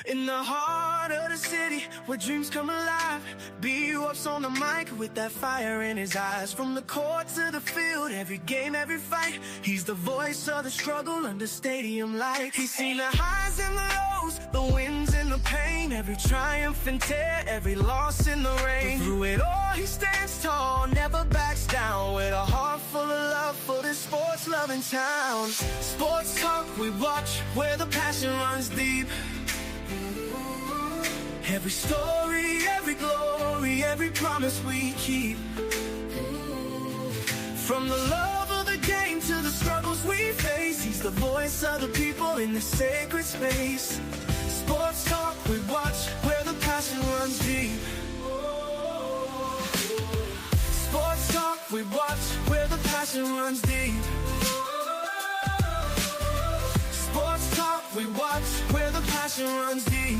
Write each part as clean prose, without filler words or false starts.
In the heart of the city, where dreams come alive, B-Up's on the mic with that fire in his eyes. From the court to the field, every game, every fight, he's the voice of the struggle under stadium lights. He's seen the highs and the lows, the wins and the pain, every triumph and tear, every loss in the rain. But through it all, he stands tall, never backs down, with a heart full of love for this sports-loving town. Sports talk, we watch where the passion runs deep. Every story, every glory, every promise we keep. From the love of the game to the struggles we face, he's the voice of the people in this sacred space. Sports talk, we watch where the passion runs deep. Sports talk, we watch where the passion runs deep. Sports talk, we watch where the passion runs deep.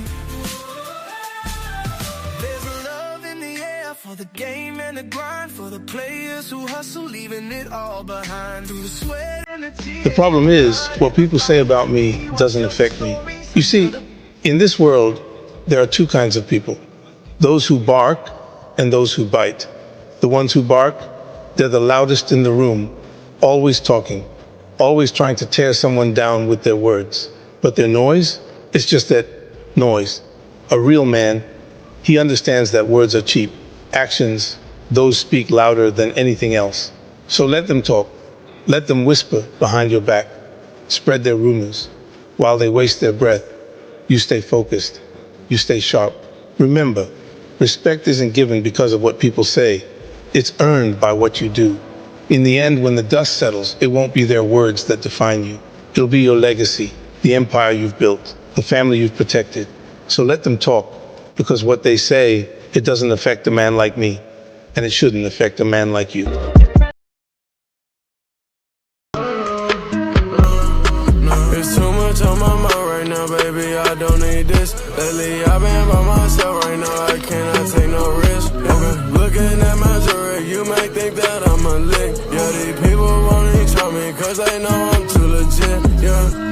There's a love in the air for the game and the grind, for the players who hustle, leaving it all behind. Through the sweat and the tears. The problem is, what people say about me doesn't affect me. You see, in this world, there are two kinds of people. Those who bark and those who bite. The ones who bark, they're the loudest in the room, always talking, always trying to tear someone down with their words. But their noise, it's just that noise. A real man, he understands that words are cheap. Actions, those speak louder than anything else. So let them talk. Let them whisper behind your back, spread their rumors. While they waste their breath, you stay focused, you stay sharp. Remember, respect isn't given because of what people say. It's earned by what you do. In the end, when the dust settles, it won't be their words that define you. It'll be your legacy, the empire you've built, the family you've protected. So let them talk, because what they say, it doesn't affect a man like me, and it shouldn't affect a man like you. It's too much on my mind right now, baby, I don't need this. Lately I've been by myself right now, I cannot take no risk. Okay. Looking at my jewelry, you might think that I'm a lick. Yeah, these people wanna try me, cause they know I'm too legit, yeah.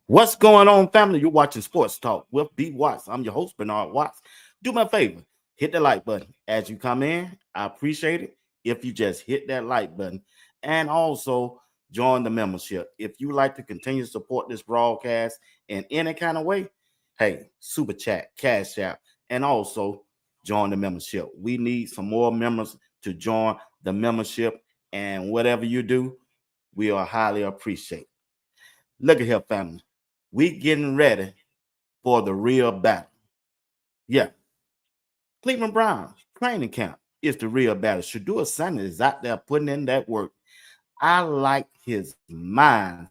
What's going on, family? You're watching Sports Talk with B. Watts. I'm your host, Bernard Watts. Do me a favor, hit the like button as you come in. I appreciate it if you just hit that like button. And also join the membership. If you like to continue to support this broadcast in any kind of way, hey, super chat, cash out, and also join the membership. We need some more members to join the membership. And whatever you do, we are highly appreciate. Look at here, family. We getting ready for the real battle. Yeah. Cleveland Browns training camp is the real battle. Shedeur Sanders is out there putting in that work. I like his mindset.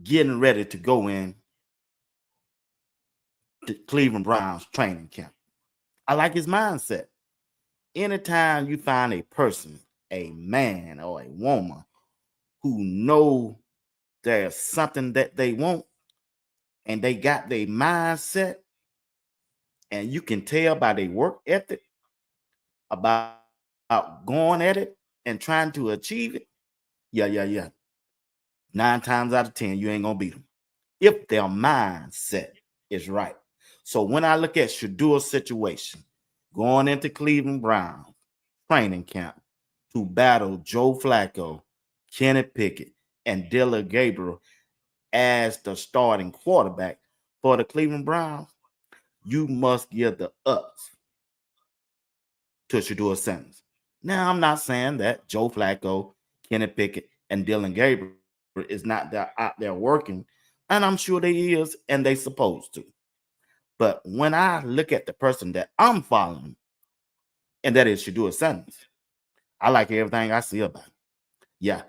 Getting ready to go in to Cleveland Browns training camp. I like his mindset. Anytime you find a person, a man or a woman who know there's something that they want and they got their mindset, and you can tell by their work ethic about going at it and trying to achieve it. Yeah. 9 times out of 10, you ain't gonna beat them if their mindset is right. So when I look at Shedeur's situation, going into Cleveland Browns training camp to battle Joe Flacco, Kenny Pickett, and Dylan Gabriel as the starting quarterback for the Cleveland Browns, you must give the ups to Shedeur Sanders. Now, I'm not saying that Joe Flacco, Kenny Pickett, and Dylan Gabriel is not out there working, And I'm sure they is, and they supposed to. But when I look at the person that I'm following, and that is Shedeur Sanders, I like everything I see about him. Yeah,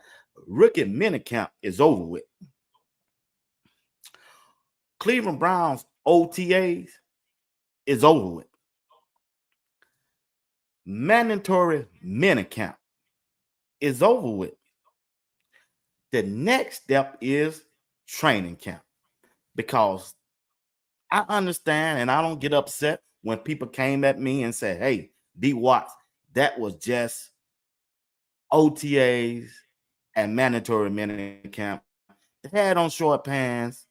rookie minicamp is over with. Cleveland Browns OTAs is over with. Mandatory minicamp is over with. The next step is training camp, because I understand and I don't get upset when people came at me and said, hey, D Watts, that was just OTAs and mandatory minicamp. They had on short pants.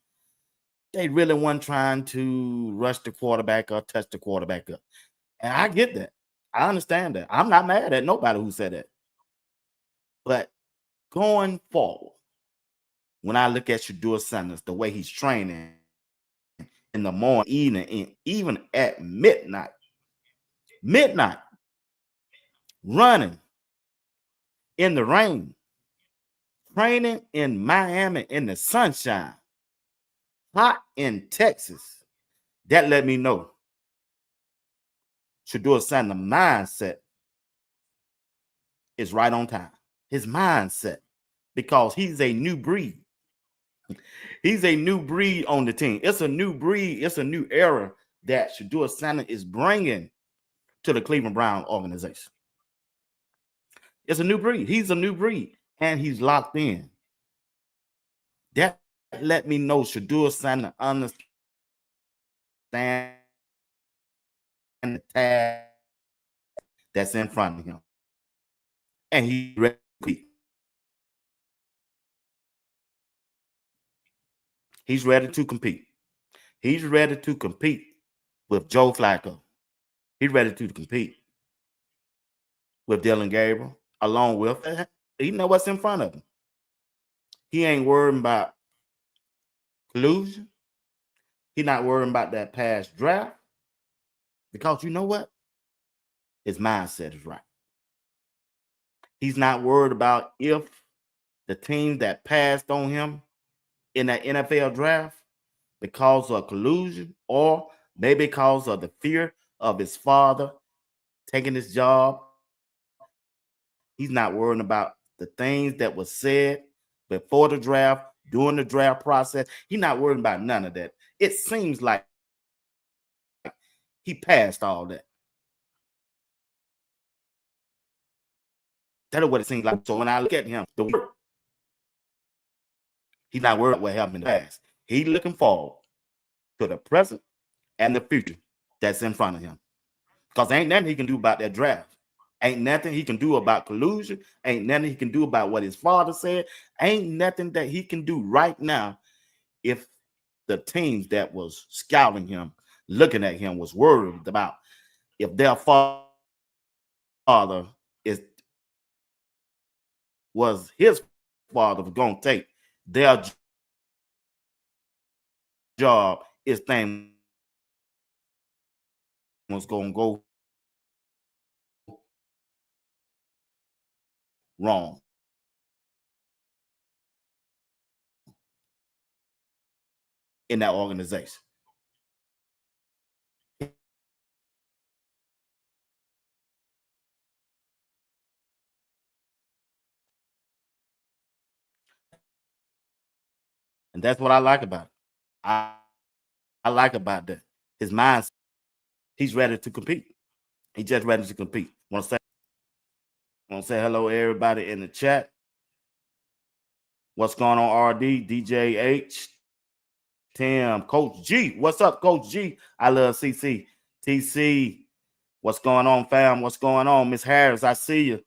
They really weren't trying to rush the quarterback or touch the quarterback up. And I get that. I understand that. I'm not mad at nobody who said that. But going forward, when I look at Shedeur Sanders, the way he's training in the morning, evening, and even at midnight, running in the rain, training in Miami in the sunshine, hot in Texas, that let me know Shedeur Sanders' mindset is right on time. His mindset, because he's a new breed. He's a new breed on the team. It's a new breed. It's a new era that Shedeur Sanders is bringing to the Cleveland Brown organization. It's a new breed. He's a new breed, and he's locked in. That let me know Shedeur Sanders understands the task that's in front of him, and he's ready to compete. He's ready to compete. He's ready to compete with Joe Flacco. He's ready to compete with Dylan Gabriel, along with, he know what's in front of him. He ain't worrying about collusion. He's not worrying about that past draft, because you know what? His mindset is right. He's not worried about if the team that passed on him in that NFL draft because of collusion, or maybe because of the fear of his father taking his job. He's not worrying about the things that was said before the draft, during the draft process. He's not worrying about none of that. It seems like he passed all that. That's what it seems like. So when I look at him, the work, he's not worried about what happened in the past. He's looking forward to the present and the future that's in front of him. Because ain't nothing he can do about that draft. Ain't nothing he can do about collusion. Ain't nothing he can do about what his father said. Ain't nothing that he can do right now if the teams that was scouting him, looking at him, was worried about if their father was his father was going to take their job, his thing was going to go wrong. In that organization. And that's what I like about it. I like about that. His mindset. He's ready to compete. He's just ready to compete. Want to say hello to everybody in the chat. What's going on, RD, DJ H, Tim, Coach G? What's up, Coach G? I love CC. TC, what's going on, fam? What's going on? Miss Harris, I see you.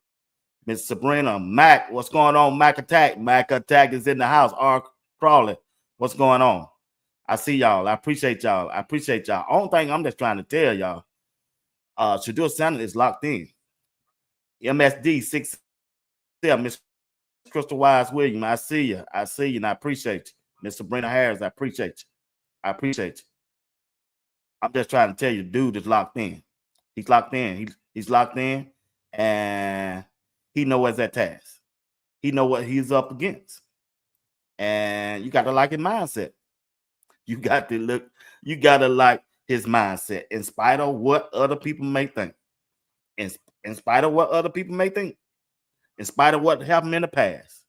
Miss Sabrina, Mac, what's going on? Mac Attack. Mac Attack is in the house. R. Crawley, what's going on? I see y'all. I appreciate y'all. Only thing I'm just trying to tell y'all, Shedeur Sanders is locked in. MSD 6, Miss Crystal Wise William, I see you. And I appreciate you. Miss Sabrina Harris, I appreciate you. I'm just trying to tell you, dude is locked in. He's locked in. He's locked in, and he knows what's at task. He knows what he's up against. And you got to like his mindset. You got to look, you got to like his mindset in spite of what other people may think. In spite of what other people may think. In spite of what happened in the past.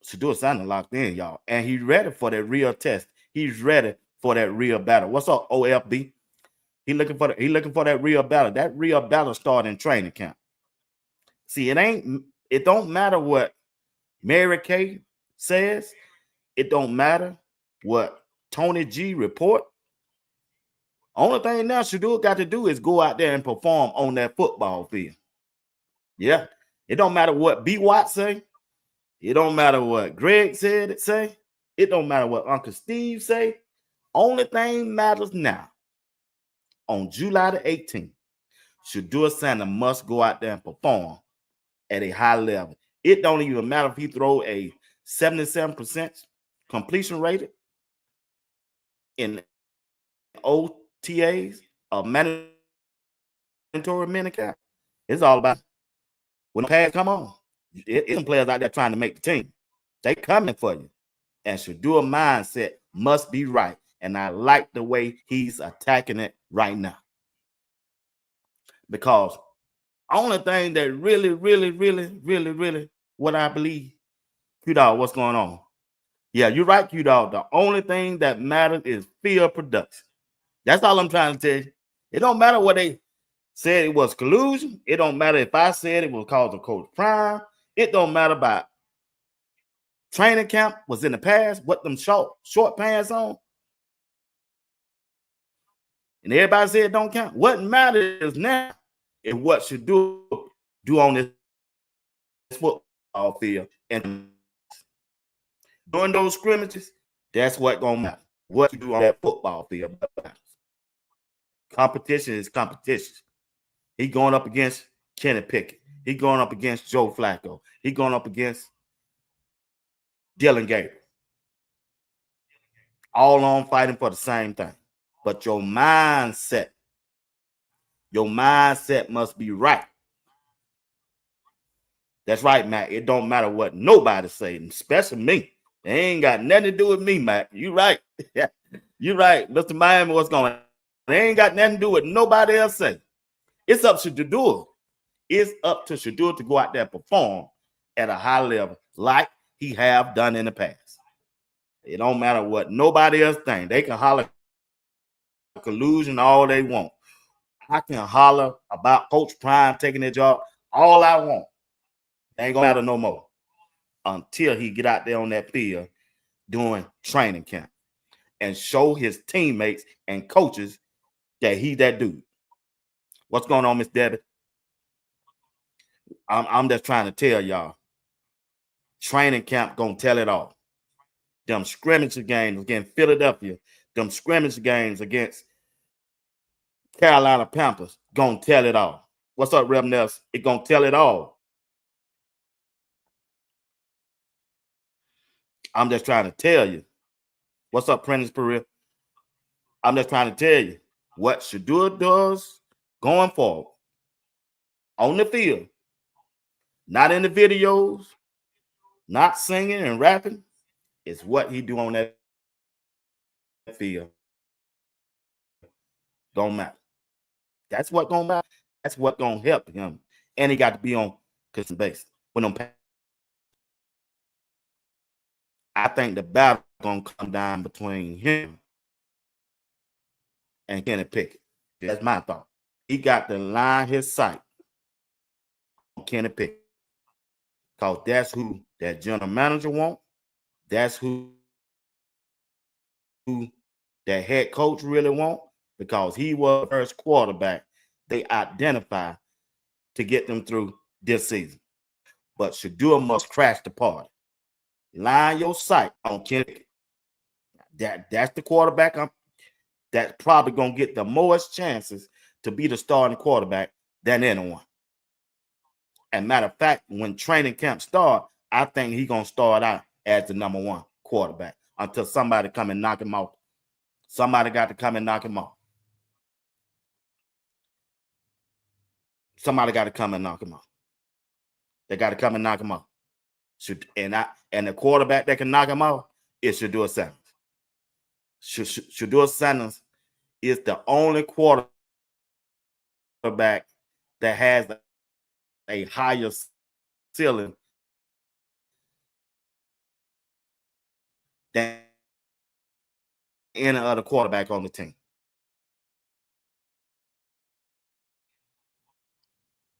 Shedeur Sanders locked in, y'all. And he's ready for that real test. He's ready for that real battle. What's up, OFB? He looking for that real battle. That real battle started in training camp. See, it don't matter what Mary Kay says. It don't matter what Tony G report. Only thing now Shedeur got to do is go out there and perform on that football field. Yeah. It don't matter what B. Watt say. It don't matter what Greg say. It don't matter what Uncle Steve say. Only thing matters now. On July the 18th, Shedeur Sanders must go out there and perform at a high level. It don't even matter if he throw a 77% completion rate in OTAs or mandatory minicap. It's all about when the pass come on. It's some players out there trying to make the team. They coming for you. And Shedeur mindset must be right. And I like the way he's attacking it right now. Because only thing that really, what I believe, Q-Dog, what's going on? Yeah, you're right, Q-Dog. The only thing that matters is field production. That's all I'm trying to tell you. It don't matter what they said it was collusion. It don't matter if I said it was causing Coach Prime. It don't matter about training camp was in the past, what them short pants on. And everybody said it don't count. What matters now is what Shedeur do on this football field. And during those scrimmages, that's what gonna matter. What you do on that football field matters. Competition is competition. He going up against Kenny Pickett. He going up against Joe Flacco. He going up against Dylan Gabriel. All on fighting for the same thing. But your mindset must be right. That's right, Matt. It don't matter what nobody say, especially me. It ain't got nothing to do with me, Matt. You right. You right. Mr. Miami, what's going on? It ain't got nothing to do with nobody else say. It's up to Shedeur. It's up to Shedeur to go out there and perform at a high level like he have done in the past. It don't matter what nobody else think. They can holler collusion all they want. I can holler about Coach Prime taking their job all I want. It ain't gonna matter no more until he get out there on that field doing training camp and show his teammates and coaches that he that dude. What's going on, Miss Debbie? I'm just trying to tell y'all. Training camp gonna tell it all. Them scrimmage games against Philadelphia, them scrimmage games against Carolina Panthers gonna tell it all. What's up, Rev Nelson? It gonna tell it all. I'm just trying to tell you. What's up, Prentice Pereira? I'm just trying to tell you what Shedeur does going forward on the field, not in the videos, not singing and rapping. It's what he do on that field. Don't matter. That's what gonna matter. That's what gonna help him. And he got to be on consistent basis. When them, I think the battle gonna come down between him and Kenny Pickett. That's my thought. He got to line his sight on Kenny Pickett. Because that's who that general manager want. That's who that head coach really want. Because he was the first quarterback they identify to get them through this season. But Shedeur must crash the party. Line your sight on Kenny. That's the quarterback that's probably going to get the most chances to be the starting quarterback than anyone. And matter of fact, when training camp start, I think he's going to start out as the number one quarterback until somebody come and knock him off. Somebody got to come and knock him off. Somebody got to come and knock him off. They got to come and knock him off. And the quarterback that can knock him off is Shedeur Sanders. Shedeur Sanders is the only quarterback that has a higher ceiling than any other quarterback on the team.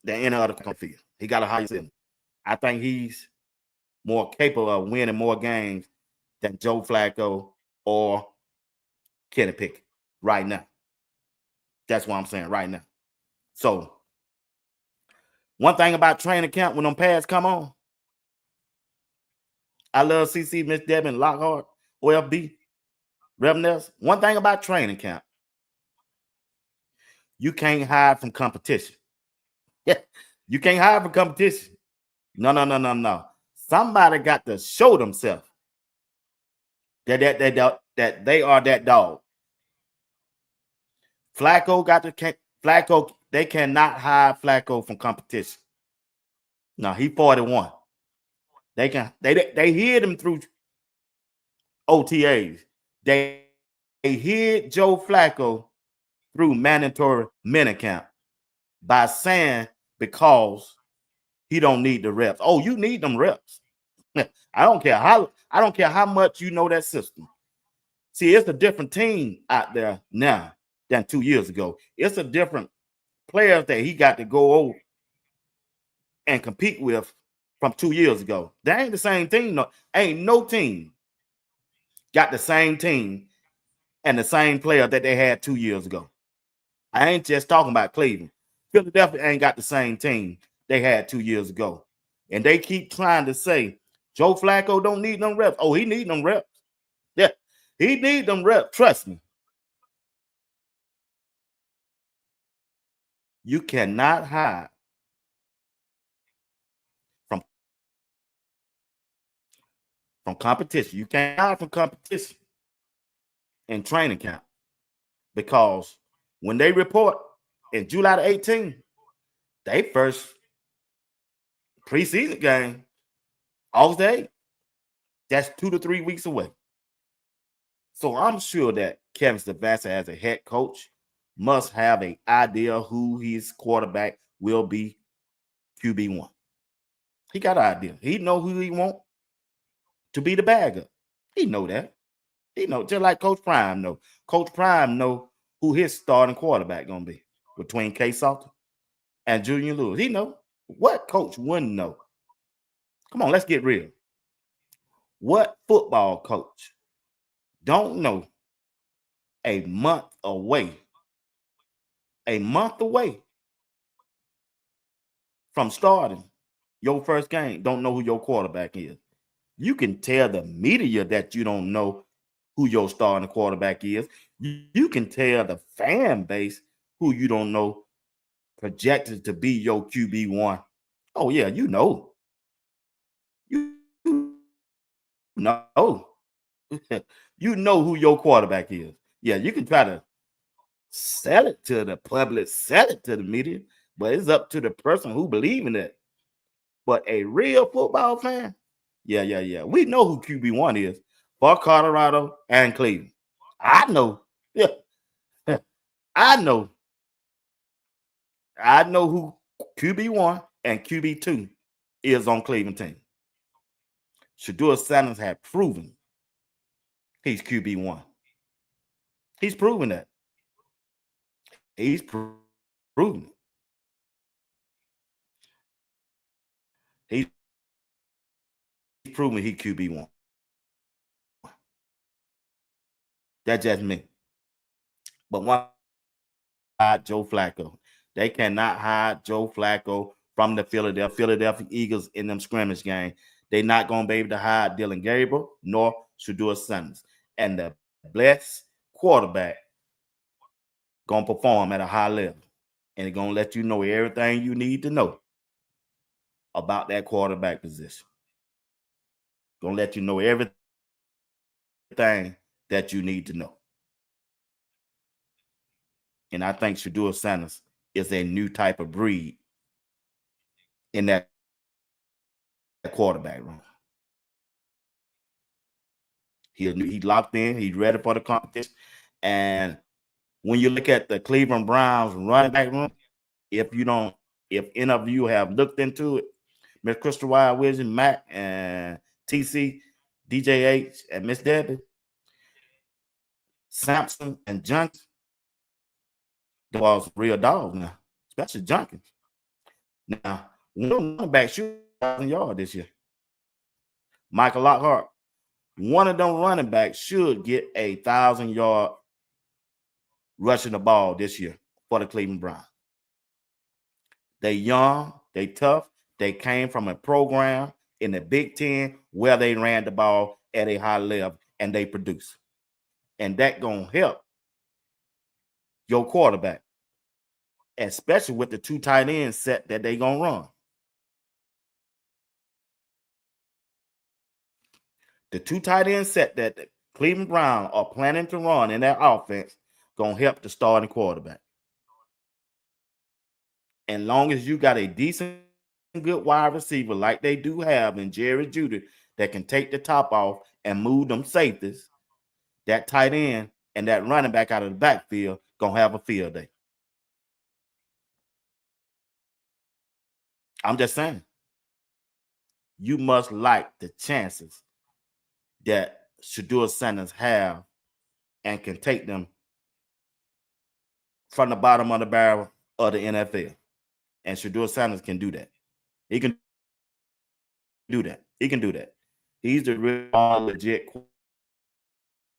Than any other field. He got a higher ceiling. I think he's more capable of winning more games than Joe Flacco or Kenny Pickett right now. That's what I'm saying right now. So, one thing about training camp when them pads come on, I love CC, Miss Devin, Lockhart, OFB, Rev. One thing about training camp, you can't hide from competition. Yeah, you can't hide from competition. No. Somebody got to show themselves that they are that dog. Flacco got to Flacco. They cannot hide Flacco from competition. No, he 41. They hid him through OTAs. They hid Joe Flacco through mandatory minicamp by saying because he don't need the reps. Oh, you need them reps. I don't care how much you know that system. See, it's a different team out there now than 2 years ago. It's a different players that he got to go over and compete with from 2 years ago. That ain't the same team. No, ain't no team got the same team and the same player that they had 2 years ago. I ain't just talking about Cleveland. Philadelphia ain't got the same team they had 2 years ago. And they keep trying to say, Joe Flacco don't need them reps. Oh, he need them reps. Yeah, he need them reps. Trust me. You cannot hide from competition. You can't hide from competition in training camp because when they report in July the 18th, they first preseason game, August 8th, that's 2 to 3 weeks away. So I'm sure that Kevin Stefanski as a head coach must have an idea who his quarterback will be QB1. He got an idea. He know who he want to be the bagger. He know that. He know, just like Coach Prime know. Coach Prime know who his starting quarterback gonna be between K Salter and Julian Lewis. He know. What coach wouldn't know? Come on, let's get real. What football coach don't know a month away from starting your first game, don't know who your quarterback is? You can tell the media that you don't know who your starting quarterback is. You can tell the fan base who you don't know projected to be your QB1. Oh, yeah, you know. You know. You know who your quarterback is. Yeah, you can try to sell it to the public, sell it to the media, but it's up to the person who believes in it. But a real football fan, yeah. We know who QB1 is for Colorado and Cleveland. I know. Yeah. I know who QB1 and QB2 is on Cleveland team. Shedeur Sanders had proven he's QB1. He's proven that. He's proven it. He's proven he QB1. That's just me. But one hide Joe Flacco. They cannot hide Joe Flacco from the Philadelphia Eagles in them scrimmage game. They're not going to be able to hide Dylan Gabriel nor Shedeur Sanders. And the blessed quarterback going to perform at a high level. And it's going to let you know everything you need to know about that quarterback position. Going to let you know everything that you need to know. And I think Shedeur Sanders is a new type of breed in that quarterback room. He locked in. He's ready for the competition. And when you look at the Cleveland Browns running back room, if any of you have looked into it, Miss Crystal Wild Wizard, Mac, and TC, DJH, and Miss Debbie, Sampson, and Junkins, was real dogs now, especially Junkins. Now, one running back shoot 1,000 yards this year. Michael Lockhart, one of them running backs should get 1,000-yard rushing the ball this year for the Cleveland Browns. They young, they tough. They came from a program in the Big Ten where they ran the ball at a high level and they produce. And that gonna help your quarterback, especially with the 2 tight end set that they gonna run. The 2 tight end set that the Cleveland Browns are planning to run in their offense gonna help the starting quarterback. And long as you got a decent, good wide receiver like they do have in Jerry Jeudy that can take the top off and move them safeties, that tight end and that running back out of the backfield gonna have a field day. I'm just saying, you must like the chances that Shedeur Sanders have and can take them from the bottom of the barrel of the NFL. And Shedeur Sanders can do that. He can do that. He can do that. He's the real legit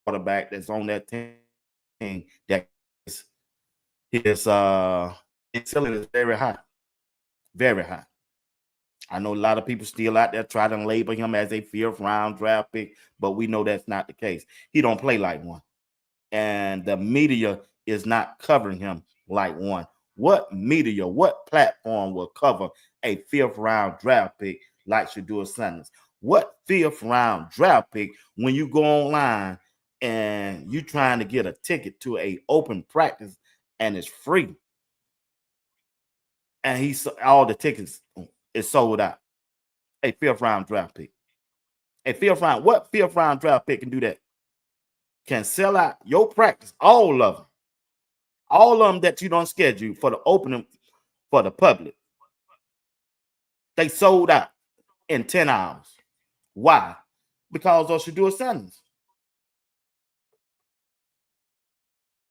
quarterback that's on that team. That his ceiling is very high. Very high. I know a lot of people still out there trying to label him as a 5th round draft pick, but we know that's not the case. He don't play like one. And the media is not covering him like one. What media, what platform will cover a 5th round draft pick like Shedeur Sanders? What 5th round draft pick when you go online and you trying to get a ticket to a open practice and it's free? And all the tickets is sold out. A 5th round draft pick. What 5th round draft pick can do that? Can sell out your practice, all of them. All of them that you don't schedule for the opening for the public. They sold out in 10 hours. Why? Because of Shedeur Sanders.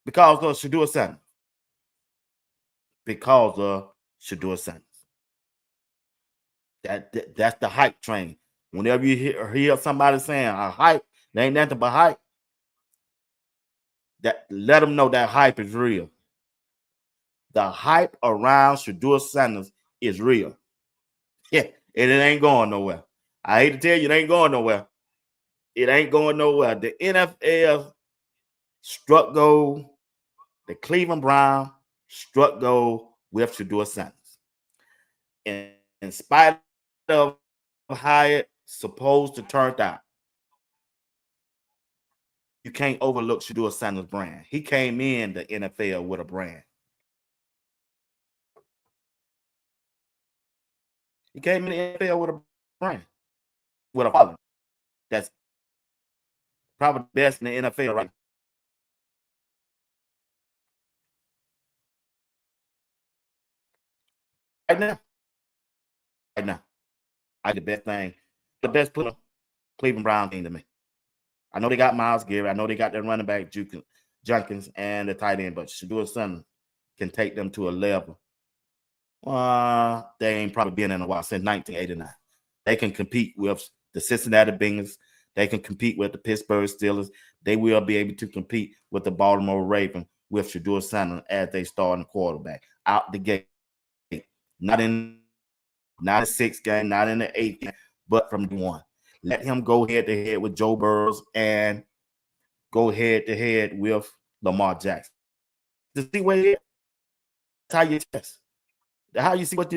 Because of Shedeur Sanders. Because of Shedeur Sanders. That's the hype train. Whenever you hear somebody saying a hype, there ain't nothing but hype. That let them know that hype is real. The hype around Shedeur Sanders is real. Yeah, and it ain't going nowhere. I hate to tell you, it ain't going nowhere. It ain't going nowhere. The NFL struck gold. The Cleveland Browns struck gold with Shedeur Sanders. And in spite of how it's supposed to turn out, you can't overlook Shedeur Sanders' brand. He came in the NFL with a brand. He came in the NFL with a brand, with a following. That's probably the best in the NFL right now. Right now. I the best thing, the best player, Cleveland Brown team to me. I know they got Myles Garrett. I know they got their running back Junkins and the tight end, but Shedeur Sanders can take them to a level. They ain't probably been in a while since 1989. They can compete with the Cincinnati Bengals. They can compete with the Pittsburgh Steelers. They will be able to compete with the Baltimore Ravens with Shedeur Sanders as they starting quarterback out the gate. Not in the 6th game, not in the 8th game, but from the 1. Let him go head-to-head with Joe Burrows and go head-to-head with Lamar Jackson. To see where he is. That's how you test. That's how you see what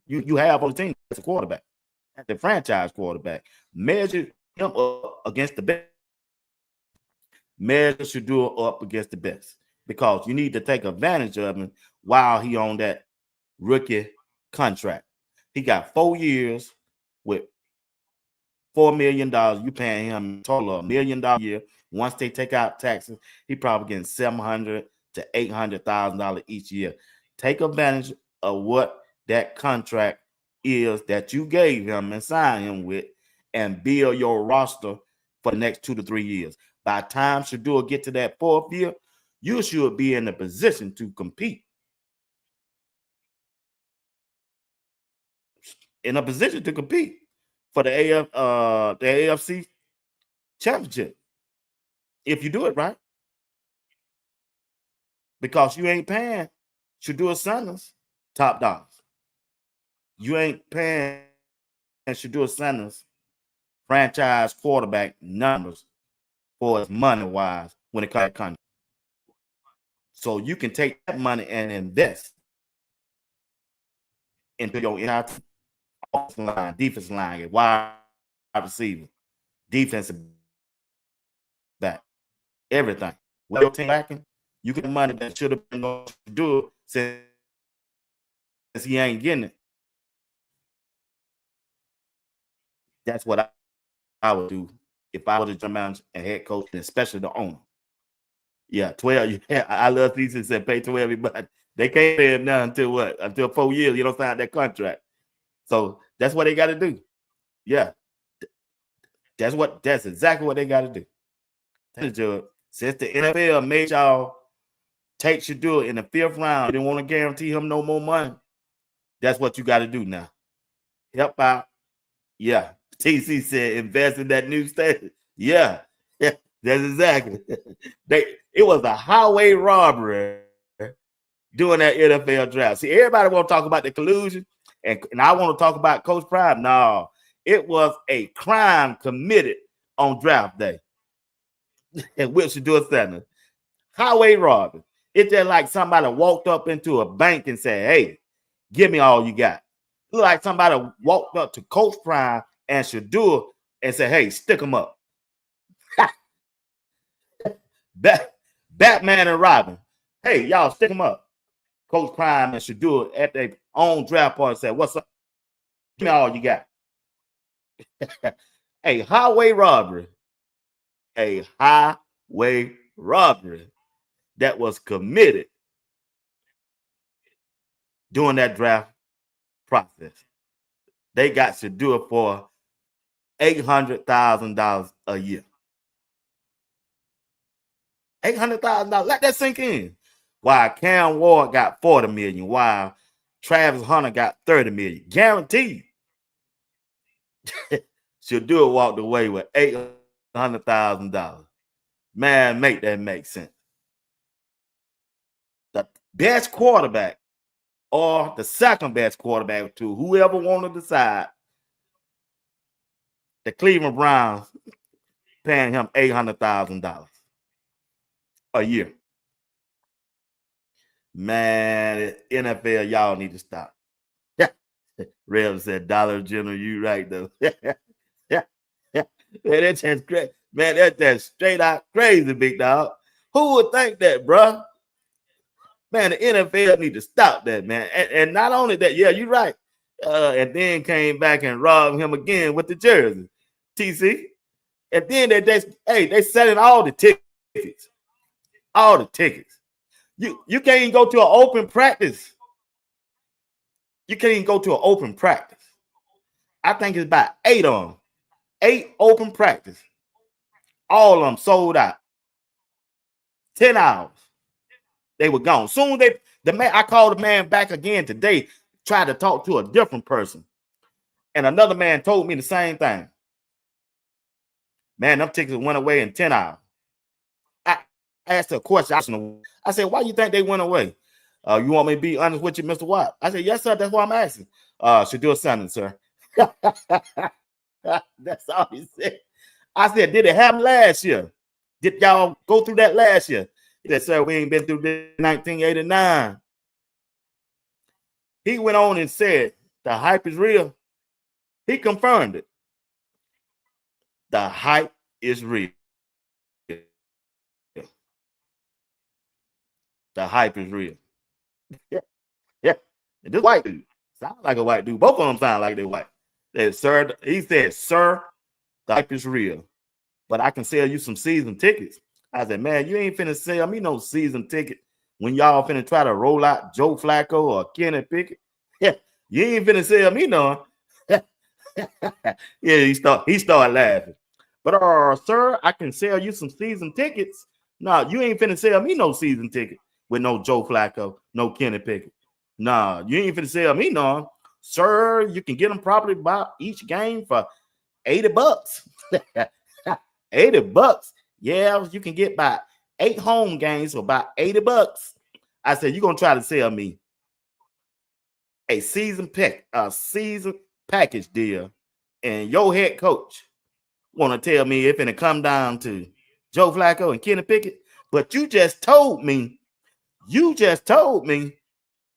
you have on the team as a quarterback, as the franchise quarterback. Measure him up against the best. Measure Shedeur up against the best. Because you need to take advantage of him while he on that rookie contract. He got 4 years with $4 million. You paying him a total of $1 million a year. Once they take out taxes, he probably getting $700,000 to $800,000 each year. Take advantage of what that contract is that you gave him and signed him with, and build your roster for the next 2 to 3 years. By the time Shedeur get to that 4th year, you should be in a position to compete. In a position to compete for the AFC championship. If you do it right. Because you ain't paying Shedeur Sanders top dollars. You ain't paying Shedeur Sanders franchise quarterback numbers for his money-wise when it comes to contract. So you can take that money and invest into your entire offensive line, defensive line, wide receiver, defensive back, everything. With your team lacking, you get money that should have been going to do it since he ain't getting it. That's what I would do if I was a general manager and head coach, and especially the owner. Yeah, 12. Yeah, I love these and said pay 12, but they can't pay him now until what? Until 4 years. You don't sign that contract. So that's what they got to do. Yeah. That's exactly what they got to do. Since the NFL made y'all take Shedeur in the 5th round, they didn't want to guarantee him no more money. That's what you got to do now. Help out. Yeah. TC said invest in that new stadium. Yeah. Yeah. That's exactly. It was a highway robbery doing that NFL draft. See, everybody want to talk about the collusion, and I want to talk about Coach Prime. No, it was a crime committed on draft day. And with Shedeur Sanders. Highway robbery. It's just like somebody walked up into a bank and said, hey, give me all you got. Look like somebody walked up to Coach Prime and Shedeur and said, hey, stick them up. Batman and Robin. Hey, y'all stick them up. Coach Prime and Shedeur at their own draft party said, what's up? Give me all you got. A highway robbery. A highway robbery that was committed during that draft process. They got Shedeur for $800,000 a year. $800,000. Let that sink in. While Cam Ward got $40 million, while Travis Hunter got $30 million. Guaranteed. Shedeur walked away with $800,000. Man, make that make sense. The best quarterback or the second best quarterback to whoever want to decide, the Cleveland Browns paying him $800,000 a year. Man, NFL, y'all need to stop. Rev said Dollar General, you right though. Yeah. Man, that's just crazy. Man, that's just straight out crazy, big dog. Who would think that, bro? Man, the NFL need to stop that, man. And not only that, yeah, you're right. And then came back and robbed him again with the jersey, TC. And then they selling all the tickets. All the tickets. You can't even go to an open practice. You can't even go to an open practice. I think it's about 8 of them. 8 open practice. All of them sold out. 10 hours. They were gone. Soon I called the man back again today, tried to talk to a different person. And another man told me the same thing. Man, them tickets went away in 10 hours. I asked a question. I said, why you think they went away? You want me to be honest with you, Mr. Watt? I said, yes, sir. That's why I'm asking. Shedeur Sanders, sir. That's all he said. I said, did it happen last year? Did y'all go through that last year? He said, sir, we ain't been through this 1989. He went on and said, the hype is real. He confirmed it. The hype is real. The hype is real. Yeah. And this white dude sounds like a white dude. Both of them sound like they're white. He said, sir, The hype is real, but I can sell you some season tickets. I said, man, you ain't finna sell me no season ticket when y'all finna try to roll out Joe Flacco or Kenny Pickett. Yeah, you ain't finna sell me none. Yeah, he started laughing. But sir, I can sell you some season tickets. No, you ain't finna sell me no season ticket with no Joe Flacco, no Kenny Pickett. Nah, you ain't finna sell me none. Sir, you can get them probably about each game for $80. $80. Yeah, you can get by 8 home games for about $80. I said, you're gonna try to sell me a season package deal, and your head coach want to tell me if it come down to Joe Flacco and Kenny Pickett, but you just told me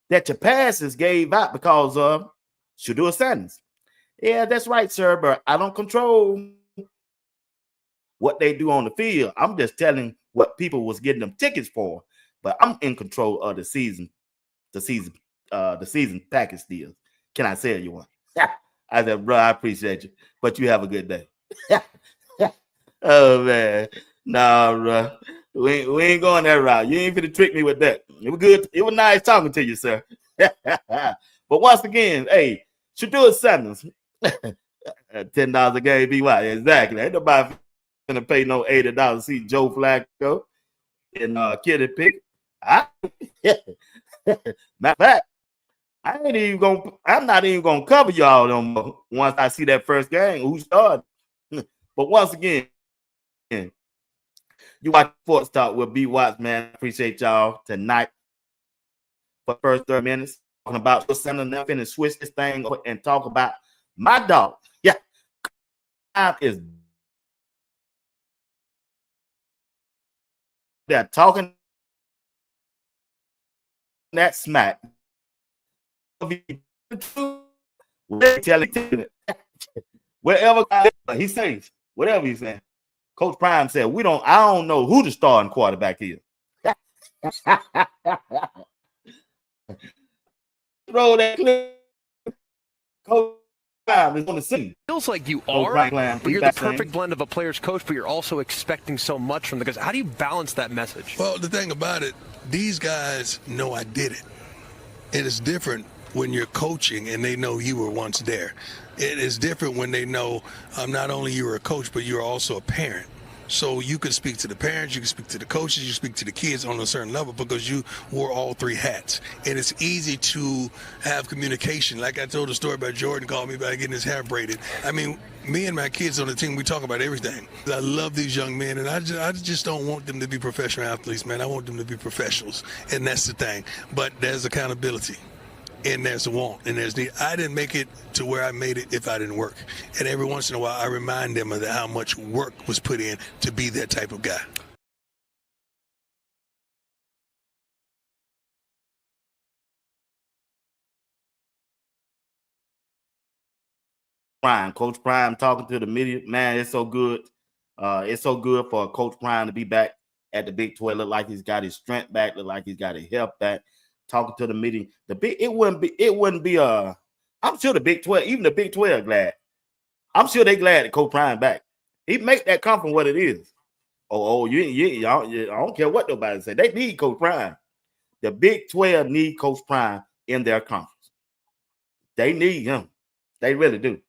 that your passes gave out because of Shedeur Sanders. Yeah, that's right, sir, but I don't control what they do on the field. I'm just telling what people was getting them tickets for, but I'm in control of the season package deals. Can I sell you one? I said, bro, I appreciate you, but you have a good day. Oh man, nah, bro, we ain't going that route. You ain't finna trick me with that. It was good. It was nice talking to you, sir. But once again, hey, Shedeur Sanders, $10 a game, BY. Exactly. Ain't nobody finna pay no $80 to see Joe Flacco and Kenny Pickett. Matter of fact, I'm not even gonna cover y'all no more once I see that first game. Who started? But once again, you watch Sports Talk with B Watts, man. Appreciate y'all tonight for the first 30 minutes talking about something. Now finna switch this thing and talk about my dog. Yeah, is they're talking that smack. Wherever he says, whatever he's saying. Coach Prime said, I don't know who the starting quarterback is. Throw that clip. Coach Prime is on the scene. Feels like you are, but you're the perfect blend of a player's coach, but you're also expecting so much from the guys. How do you balance that message? Well, the thing about it, these guys know I did it. It is different when you're coaching and they know you were once there. It is different when they know not only you were a coach, but you're also a parent. So you can speak to the parents, you can speak to the coaches, you speak to the kids on a certain level because you wore all 3 hats. And it's easy to have communication. Like I told the story about Jordan called me about getting his hair braided. I mean, me and my kids on the team, we talk about everything. I love these young men, and I just don't want them to be professional athletes, man. I want them to be professionals, and that's the thing. But there's accountability. And there's a want, and there's need. I didn't make it to where I made it if I didn't work. And every once in a while, I remind them of how much work was put in to be that type of guy. Coach Prime talking to the media, man, it's so good. It's so good for Coach Prime to be back at the Big 12. Look like he's got his strength back. Look like he's got his health back. Talking to the meeting, it wouldn't be I'm sure the Big 12, even the Big 12 glad. I'm sure they glad that Coach Prime back. He make that come from what it is. I don't care what nobody say. They need Coach Prime. The Big 12 need Coach Prime in their conference. They need him. They really do.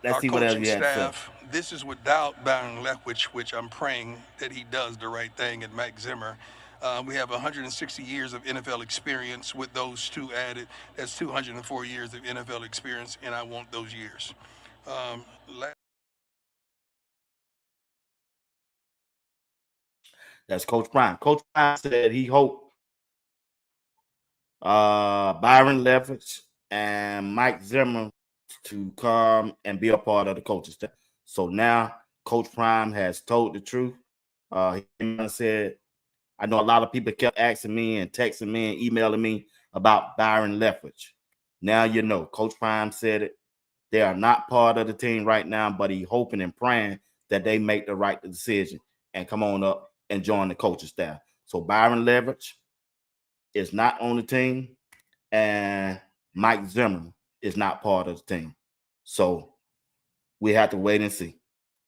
Let's see what else you have to say. This is without Byron Leftwich, which I'm praying that he does the right thing, and Mike Zimmer. We have 160 years of NFL experience with those 2 added. That's 204 years of NFL experience, and I want those years. That's Coach Prime. Coach Prime said he hoped Byron Leftwich and Mike Zimmer to come and be a part of the coaching staff. So now Coach Prime has told the truth. He said, I know a lot of people kept asking me and texting me and emailing me about Byron Leftwich. Now you know, Coach Prime said it. They are not part of the team right now, but he's hoping and praying that they make the right decision and come on up and join the coaching staff. So Byron Leftwich is not on the team, and Mike Zimmer is not part of the team. So we have to wait and see.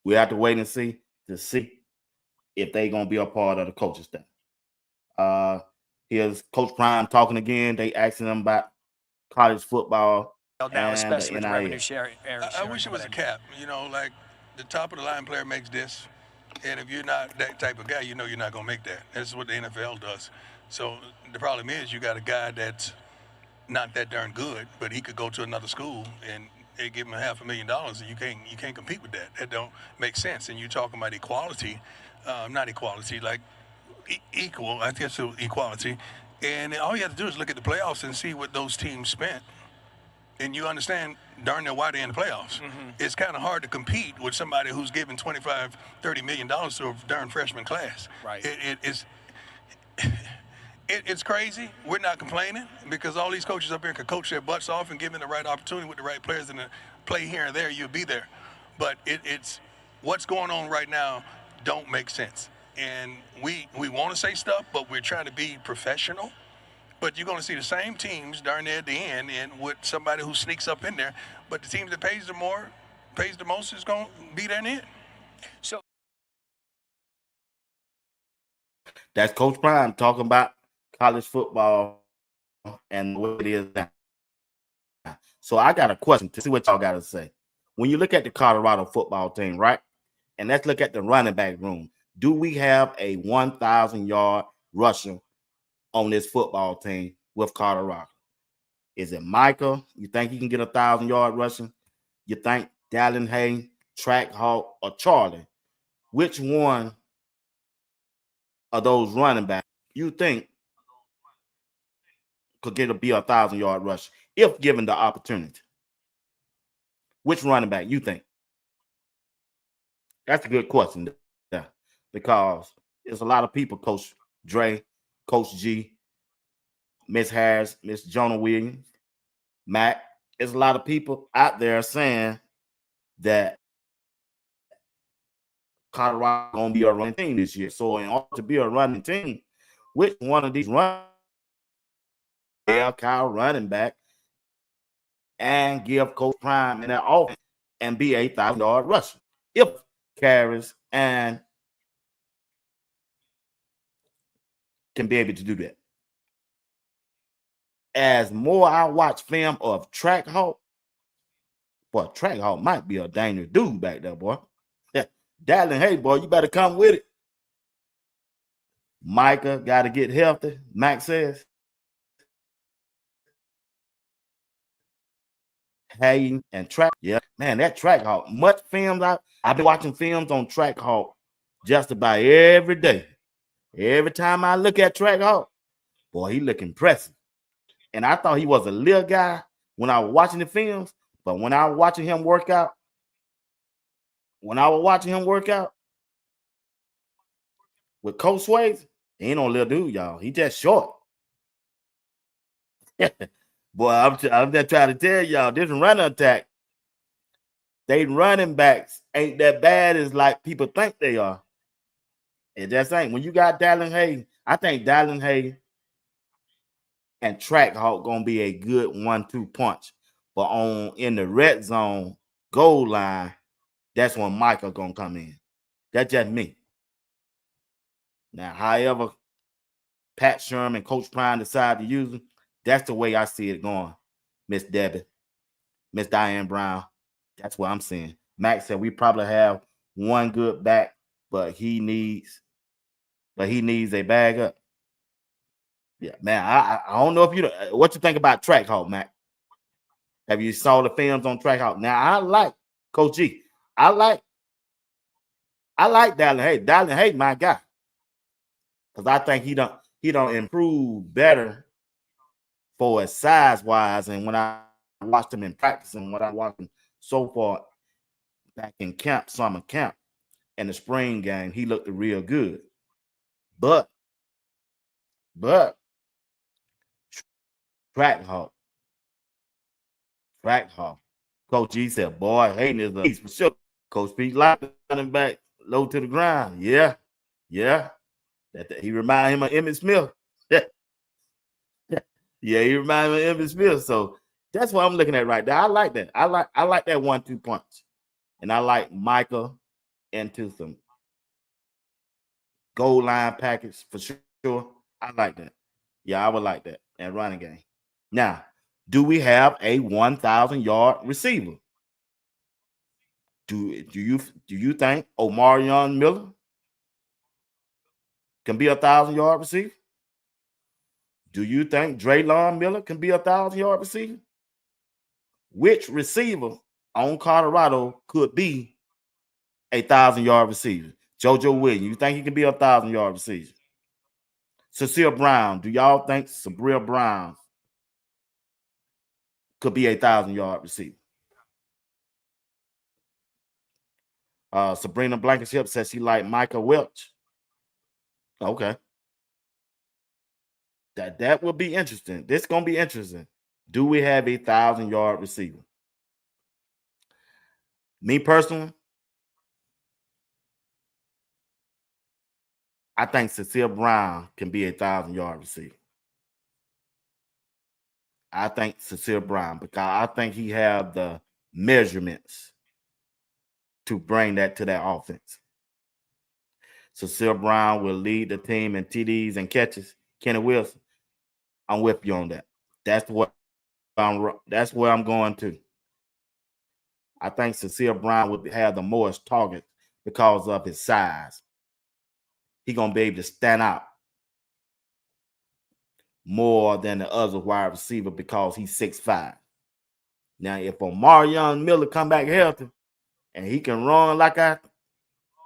We have to wait and see if they're gonna be a part of the coaching staff. Here's Coach Prime talking again. They asking them about college football now, and the especially with NIL. revenue share. I wish it was a cap. You know, like the top of the line player makes this, and if you're not that type of guy, you know you're not gonna make that. That's what the NFL does. So the problem is you got a guy that's not that darn good, but he could go to another school and they give him $500,000, and you can't compete with that. That don't make sense. And you're talking about equality, not equality, like equal. I guess so, equality. And all you have to do is look at the playoffs and see what those teams spent. And you understand darn near why they're in the playoffs. Mm-hmm. It's kind of hard to compete with somebody who's giving $25-30 million to a darn freshman class. Right. It's crazy. We're not complaining because all these coaches up here can coach their butts off and give them the right opportunity with the right players and play here and there, you'll be there. But it's what's going on right now don't make sense. And we want to say stuff, but we're trying to be professional. But you're going to see the same teams darn near at the end and with somebody who sneaks up in there. But the team that pays the most is going to be there in the end. So that's Coach Prime talking about college football and the way it is now. So I got a question to see what y'all got to say. When you look at the Colorado football team, right? And let's look at the running back room. Do we have a 1,000-yard rusher on this football team with Colorado? Is it Michael? You think he can get 1,000-yard rushing? You think Dallin Hay, Track Hawk, or Charlie? Which one of those running backs you think could get be a 1,000-yard rush if given the opportunity? Which running back you think? That's a good question there, because there's a lot of people, Coach Dre, Coach G, Miss Harris, Miss Jonah Williams, Matt. There's a lot of people out there saying that Colorado gonna be a running team this year. So in order to be a running team, which one of these Kyle running back and give Coach Prime in that offense and be a 1,000-yard rusher if carries and can be able to do that. As more I watch film of Track Hawk, boy, Track Hawk might be a dangerous dude back there, boy. Dallin, hey, boy, you better come with it. Micah got to get healthy, Max says. Hay and Track, yeah, man, that Track Hawk, much films I've been watching films on Track Hawk just about every day. Every time I look at Track Hawk, boy, he look impressive. And I thought he was a little guy when I was watching the films, but when I was watching him work out, with Coach Swayze, he ain't no little dude, y'all. He just short. Boy, I'm just trying to tell y'all, this running attack, they running backs ain't that bad as like people think they are. It just ain't. When you got Dallin Hay, I think Dallin Hay and Track Hawk gonna be a good 1-2 punch. But in the red zone goal line, that's when Michael gonna come in. That's just me. Now, however, Pat Sherman, Coach Prime decide to use him, that's the way I see it going. Miss Debbie, Miss Diane Brown, that's what I'm seeing. Max said we probably have one good back, but he needs a bag up. Yeah, man, I don't know if what you think about Track Hawk, Mac. Have you saw the films on Track Hawk? Now, I like Coach G. I like Dallin Hay. Dallin Hay, my guy. Because I think he don't improve better for his size-wise. And when I watched him in practice and what I watched him so far back in camp, summer camp, and the spring game, he looked real good. But Track Hawk. Coach G said, boy, hating is a piece for sure. Coach Pete like running back low to the ground. Yeah. He reminded him of Emmitt Smith. Yeah, he reminded me of Emmitt Smith. So that's what I'm looking at right there. I like that. I like that 1-2 punch. And I like Michael into some goal line package for sure. I like that. Yeah, I would like that and running game. Now, do we have a 1,000-yard receiver? Do you think Omarion Miller can be 1,000-yard receiver? Do you think Draylon Miller can be 1,000-yard receiver? Which receiver on Colorado could be a 1,000-yard receiver? JoJo Williams, you think he can be a 1,000-yard receiver? Cecile Brown, do y'all think Sabrina Brown could be a 1,000-yard receiver? Sabrina Blankenship says she like Micah Welch. Okay. That will be interesting. This is going to be interesting. Do we have a 1,000-yard receiver? Me personally, I think Cecile Brown can be a 1,000-yard receiver. I think Cecile Brown, because I think he have the measurements to bring that to that offense. Cecile Brown will lead the team in TDs and catches. Kenny Wilson, I'm with you on that. That's where I'm going to. I think Cecile Brown would have the most targets because of his size. He's going to be able to stand out more than the other wide receiver because he's 6'5". Now, if Omarion Miller come back healthy and he can run like I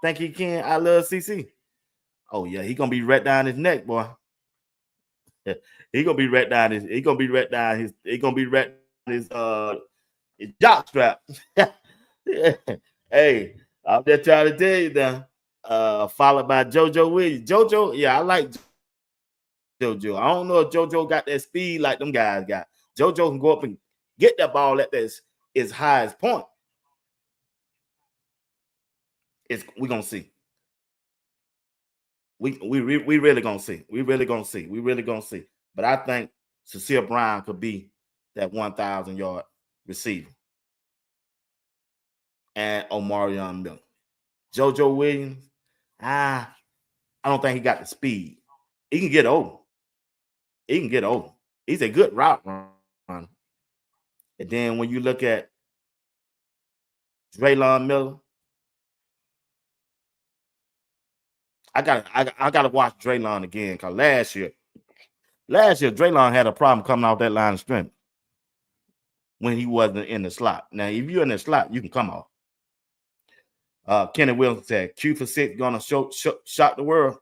think he can, I love CC. Oh, yeah, he's going to be right down his neck, boy. He's going to be right down his jock strap. Hey, I'm just trying to tell you now. Followed by JoJo Williams. JoJo, yeah, I like JoJo. I don't know if JoJo got that speed like them guys got. JoJo can go up and get that ball at his highest point. We're gonna see. We really gonna see. We really gonna see. But I think Cecile Brown could be that 1,000-yard receiver. And Omarion Miller. JoJo Williams, I don't think he got the speed. He can get over. He's a good route runner. And then when you look at Draylon Miller, I gotta watch Draylon again because last year Draylon had a problem coming off that line of scrimmage when he wasn't in the slot. Now, if you're in the slot, you can come off. Kenny Wilson said, Q for 6 gonna shock the world.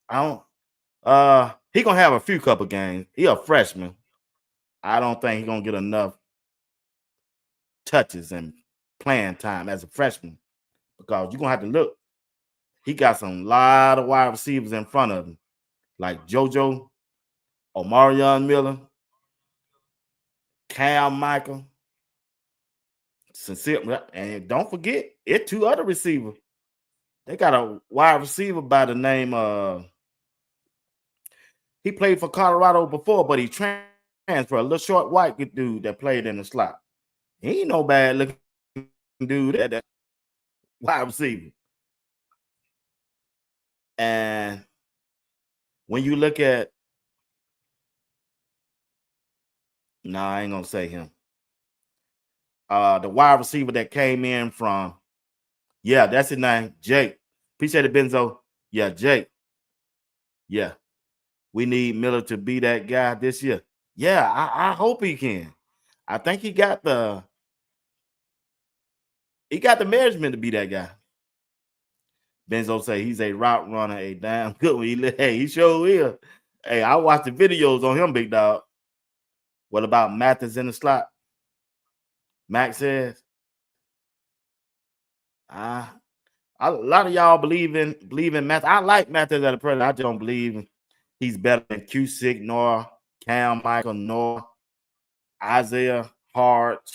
He gonna have a few couple games. He a freshman. I don't think he's gonna get enough touches and playing time as a freshman because you're gonna have to look. He got some lot of wide receivers in front of him, like JoJo, Omarion Miller, Cal Michael, Sincere, and don't forget, it's 2 other receivers. They got a wide receiver by the name of. He played for Colorado before, but he transferred. A little short white dude that played in the slot. He ain't no bad looking dude that wide receiver. And when you look at, I ain't gonna say him. The wide receiver that came in from, that's his name, Jake. Appreciate it, Benzo. Yeah, Jake. Yeah. We need Miller to be that guy this year. Yeah, I hope he can. I think he got the measurement to be that guy. Benzo say he's a route runner, a damn good one. He sure is. Hey, I watched the videos on him, big dog. What about Mathis in the slot? Max says, a lot of y'all believe in Mathis. I like Mathis at the present. I just don't believe he's better than Cusick, nor Cam Michael, nor Isaiah Hart.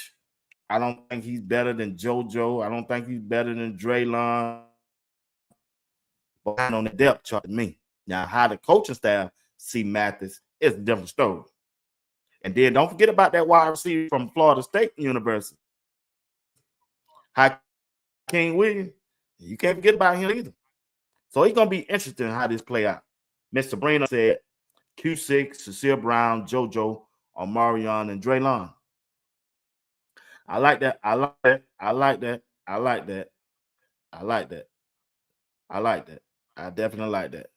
I don't think he's better than JoJo. I don't think he's better than Draylon. But on the depth chart to me. Now, how the coaching staff see Mathis is a different story. And then don't forget about that wide receiver from Florida State University. Hakeem Williams. You can't forget about him either. So it's gonna be interesting how this play out. Mr. Sabrina said Q6, Cecile Brown, JoJo, Omarion, and Draylon. I like that. I like that. I like that. I like that. I like that. I like that. I definitely like that.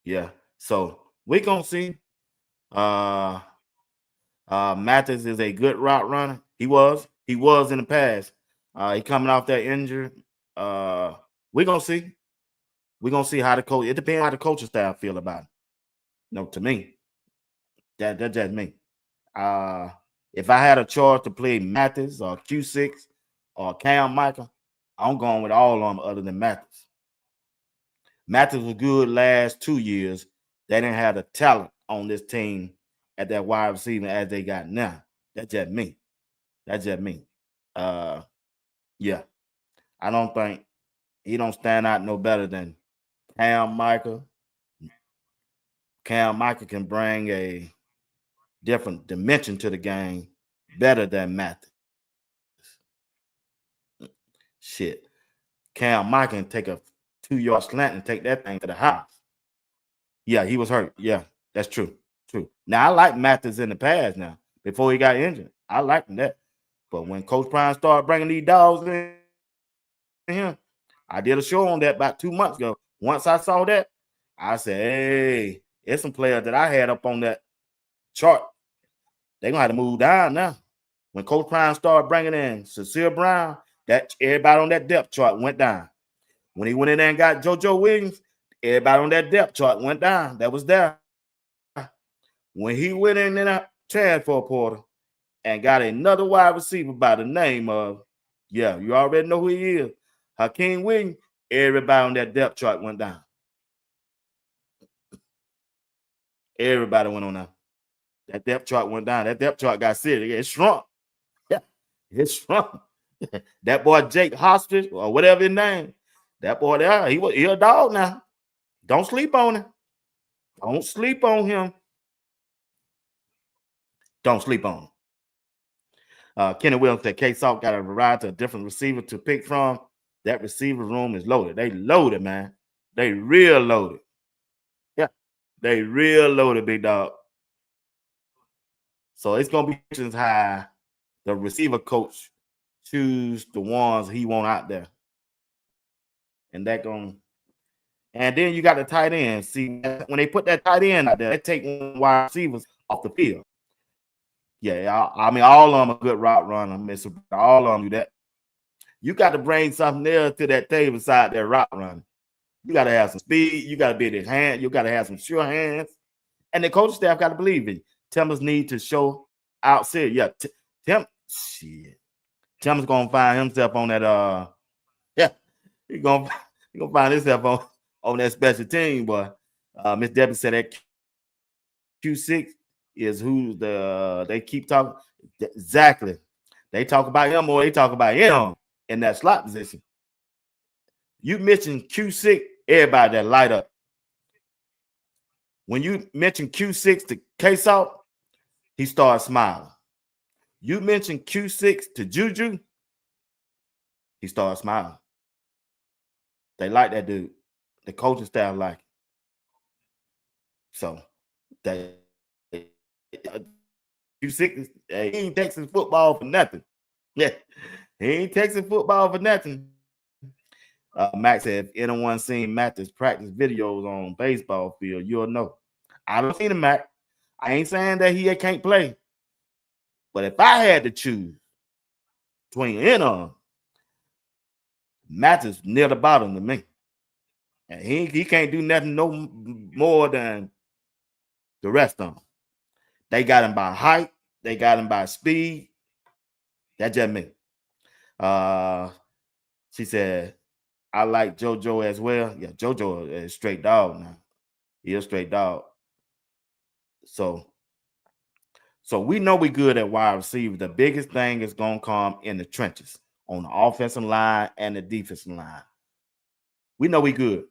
Yeah. So we're gonna see. Uh Mathis is a good route runner. He was in the past. He coming off that injury. We're gonna see. We're gonna see how the coach. It depends how the coaching staff feel about it. To me, that's just me. If I had a choice to play Mathis or Q6 or Cam Michael, I'm going with all of them other than Mathis. Mathis was good last 2 years. They didn't have the talent on this team at that wide receiver as they got now. That's just me. That's just me. Yeah. I don't think he don't stand out no better than Cam Michael. Cam Michael can bring a different dimension to the game better than Mathis. Shit. Cam Michael can take a 2-yard slant and take that thing to the house. Yeah, he was hurt. Yeah, that's true. True. Now I like Mathis in the past now, before he got injured. I liked that. But when Coach Prime started bringing these dogs in here, I did a show on that about 2 months ago. Once I saw that, I said, hey, it's some players that I had up on that chart. They're going to have to move down now. When Coach Prime started bringing in Cecile Brown, that everybody on that depth chart went down. When he went in there and got JoJo Williams, everybody on that depth chart went down. That was there. When he went in that transfer portal and got another wide receiver by the name of, yeah, you already know who he is, Hakeem Williams, everybody on that depth chart went down. Everybody went on down. That depth chart went down. That depth chart got serious. It shrunk. Yeah, it shrunk. That boy Jake Hostage or whatever his name, that boy there, he a dog now. Don't sleep on him. Don't sleep on him. Don't sleep on him. Kenny Williams said K-Salt got a variety of different receiver to pick from. That receiver room is loaded. They loaded, man. They real loaded. Yeah, they real loaded, big dog. So it's gonna be interesting how the receiver coach choose the ones he want out there, and that going. And then you got the tight end. See, when they put that tight end out there, they take one wide receivers off the field. Yeah, I mean, all of them are good route runners. All of them do that. You got to bring something else to that table beside that route running. You got to have some speed. You got to be in his hand. You got to have some sure hands. And the coaching staff got to believe in you. Timbers need to show out serious. Yeah, Timbers gonna find himself on that. Yeah, he gonna find himself on that special team, boy. Miss Debbie said that Q6 is who they keep talking. Exactly. They talk about him or they talk about him in that slot position. You mention Q6, everybody that light up. When you mention Q6 to K-Salt, he starts smiling. You mention Q6 to Juju, he starts smiling. They like that dude. The coaching staff like it. So Q6, he ain't Texas football for nothing. Yeah, he ain't Texas football for nothing. Max said, if anyone seen Mathis practice videos on baseball field, you'll know. I don't seen him, Mac. I ain't saying that he can't play. But if I had to choose between Mathis near the bottom to me. And he can't do nothing no more than the rest of them. They got him by height. They got him by speed. That's just me. She said, I like JoJo as well. Yeah, JoJo is a straight dog now. He's a straight dog. So we know we're good at wide receiver. The biggest thing is going to come in the trenches on the offensive line and the defensive line. We know we good.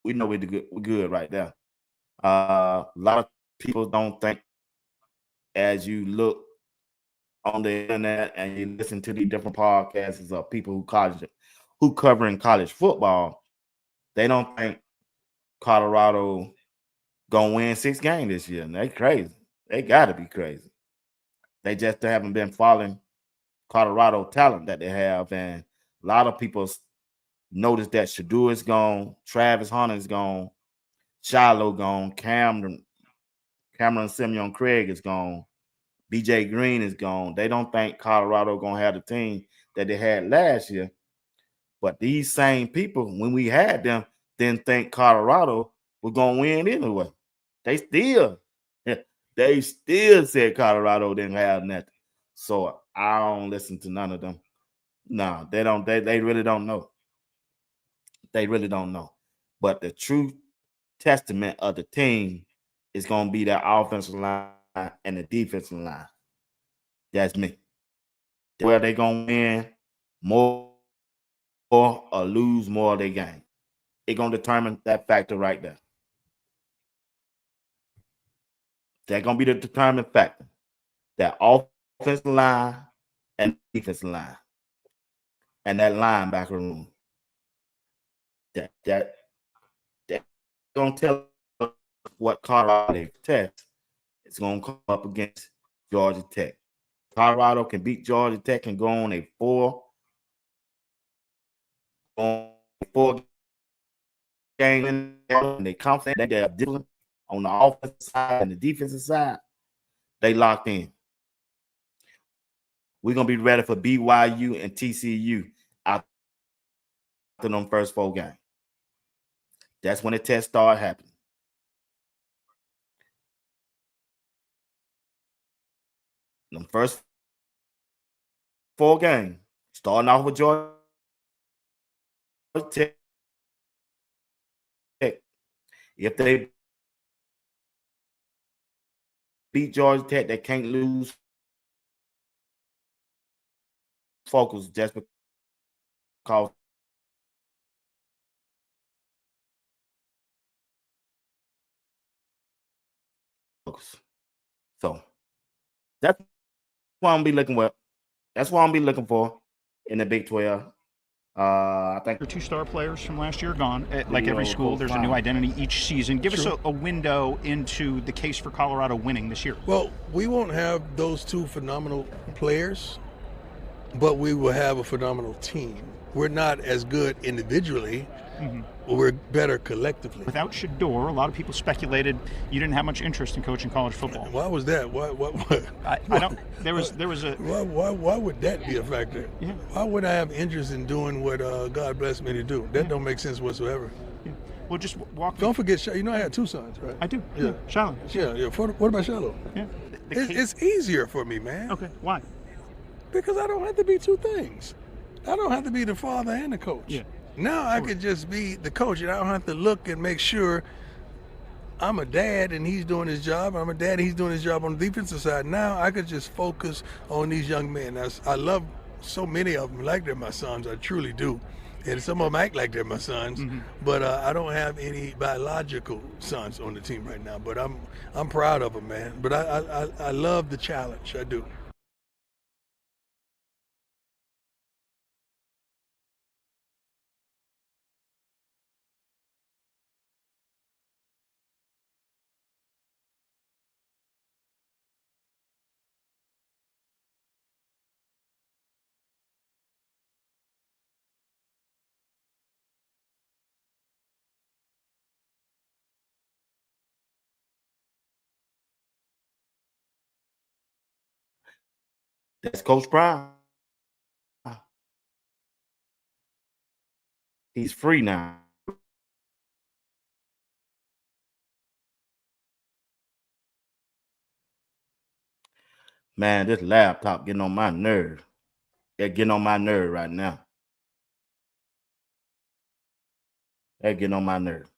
We know we're good right there. A lot of people don't think as you look on the internet and you listen to these different podcasts of people who covering college football, they don't think Colorado gonna win 6 games this year. And they crazy. They gotta be crazy. They just haven't been following Colorado talent that they have, and a lot of people noticed that Shedeur is gone, Travis Hunter is gone, Shiloh gone, Cameron Simeon Craig is gone, BJ Green is gone. They don't think Colorado gonna have the team that they had last year. But these same people, when we had them, didn't think Colorado was gonna win anyway. They still, they still said Colorado didn't have nothing. So I don't listen to none of them. No, they don't. They really don't know. They really don't know. But the true testament of the team is gonna be that offensive line and the defensive line. That's me. Where they gonna win more or lose more of their game. It's gonna determine that factor right there. That's gonna be the determining factor. That offensive line and defensive line and that linebacker room. That gonna tell us what Colorado test is gonna come up against Georgia Tech. Colorado can beat Georgia Tech and go on a four game and they confident that they're different on the offensive side and the defensive side. They locked in. We're gonna be ready for BYU and TCU after them first 4 games. That's when the test start happening. Them first 4 games, starting off with Georgia Tech. If they beat Georgia Tech, they can't lose focus just because focus. So that's what I'm gonna be looking for. That's what I'm gonna be looking for in the Big 12. I think Your 2-star players from last year gone. Like every school, there's a new identity each season. Give us a window into the case for Colorado winning this year. Well, we won't have those 2 phenomenal players, but we will have a phenomenal team. We're not as good individually, but we're better collectively. Without Shedeur, a lot of people speculated you didn't have much interest in coaching college football. Why was that? What? I don't. There was a. Why would that be a factor? Yeah. Why would I have interest in doing what God blessed me to do? That don't make sense whatsoever. Yeah. Well, just walk. Don't forget, you know I had 2 sons, right? I do. Yeah. Shiloh. Yeah. What about Shiloh? Yeah. It's easier for me, man. Okay. Why? Because I don't have to be 2 things. I don't have to be the father and the coach. Yeah. Now I could just be the coach, and I don't have to look and make sure I'm a dad and he's doing his job. I'm a dad and he's doing his job on the defensive side. Now I could just focus on these young men. I love so many of them like they're my sons. I truly do. And some of them act like they're my sons, but I don't have any biological sons on the team right now. But I'm proud of them, man. But I love the challenge. I do. that's Coach Brown. He's free now. Man, this laptop getting on my nerve. They're getting on my nerve right now. They're getting on my nerve.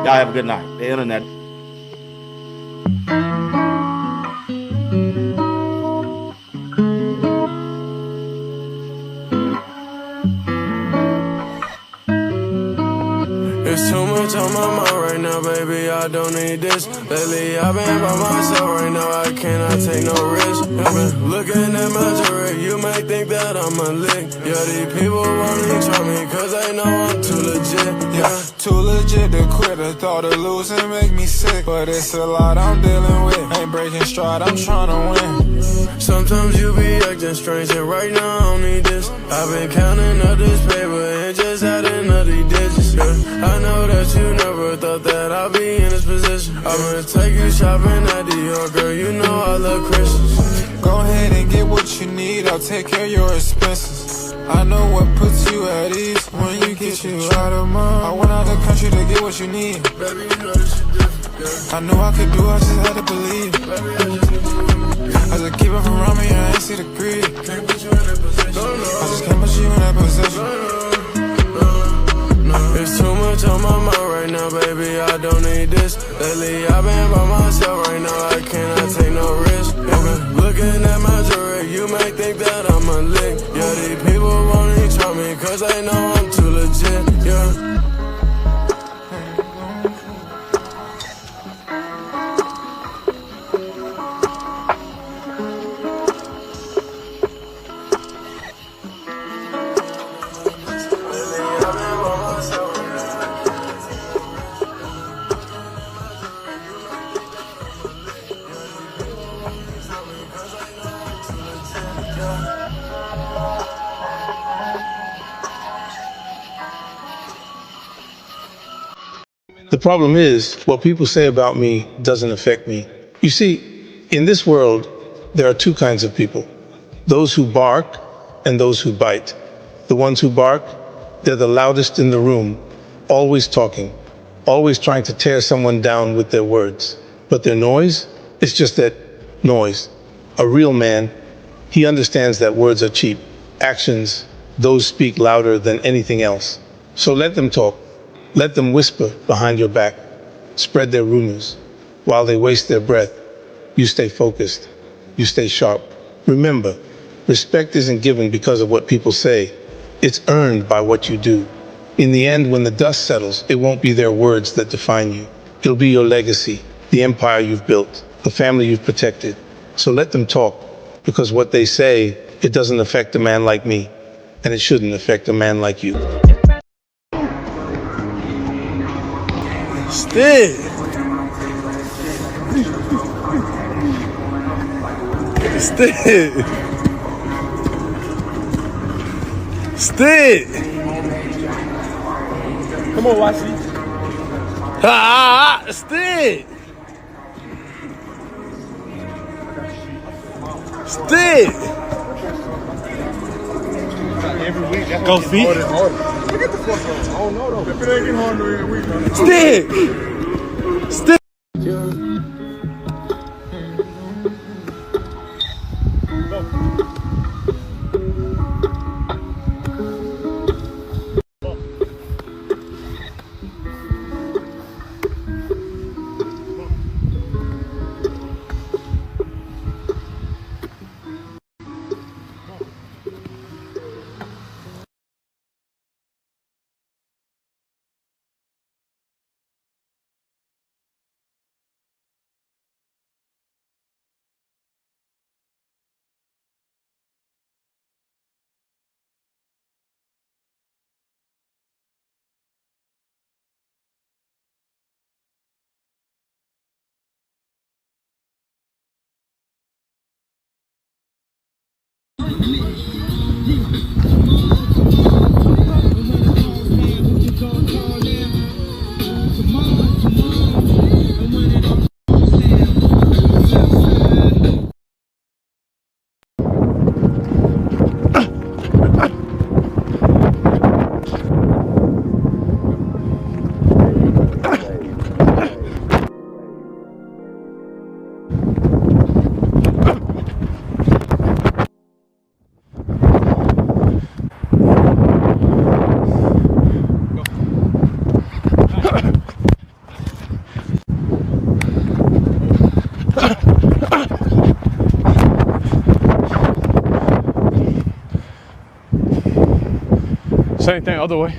Y'all have a good night. The internet. It's too much on my mind right now, baby, I don't need this. Lately, I've been by myself right now, I cannot take no risk. I've been looking at my jewelry, you may think that I'm a lick. Yeah, these people wanna try me, cause they know I'm too legit. Yeah, too legit to quit. The thought of losing make me sick, but it's a lot I'm dealing with. Ain't breaking stride, I'm trying to win. Sometimes you be acting strange, and right now I don't need this. I've been counting up this paper and just adding up these digits. Yeah, I know that you never thought that I'd be in this position. I'm gonna take you shopping at Dior, girl, you know I love Christmas. Go ahead and get what you need, I'll take care of your expenses. I know what puts you at ease when you get you out of mine. I went out the country to get what you need. Baby, you know this shit different, girl. I knew I could do, I just had to believe. Baby, I just need you. I just keep it around me, I ain't see the greed. Can't put you in that position. I just can't put you in that position. It's too much on my mind right now, baby, I don't need this. Lately, I've been by myself right now, I cannot take no risk. I've been looking at my jewelry, you may think that I'm a lick. Yeah, these people wanna try me, cause they know I'm too legit, yeah. The problem is, what people say about me doesn't affect me. You see, in this world, there are two kinds of people. Those who bark and those who bite. The ones who bark, they're the loudest in the room, always talking, always trying to tear someone down with their words. But their noise, it's just that noise. A real man, he understands that words are cheap. Actions, those speak louder than anything else. So let them talk. Let them whisper behind your back, spread their rumors. While they waste their breath, you stay focused, you stay sharp. Remember, respect isn't given because of what people say. It's earned by what you do. In the end, when the dust settles, it won't be their words that define you. It'll be your legacy, the empire you've built, the family you've protected. So let them talk, because what they say, it doesn't affect a man like me, and it shouldn't affect a man like you. Stick. Stick. Stick. Come on, Washi. Stick. Stick. Every week, that's Go feet. Get the fuck up. I don't know though. If it ain't getting harder every week, Stick. Stick. Same thing, other way.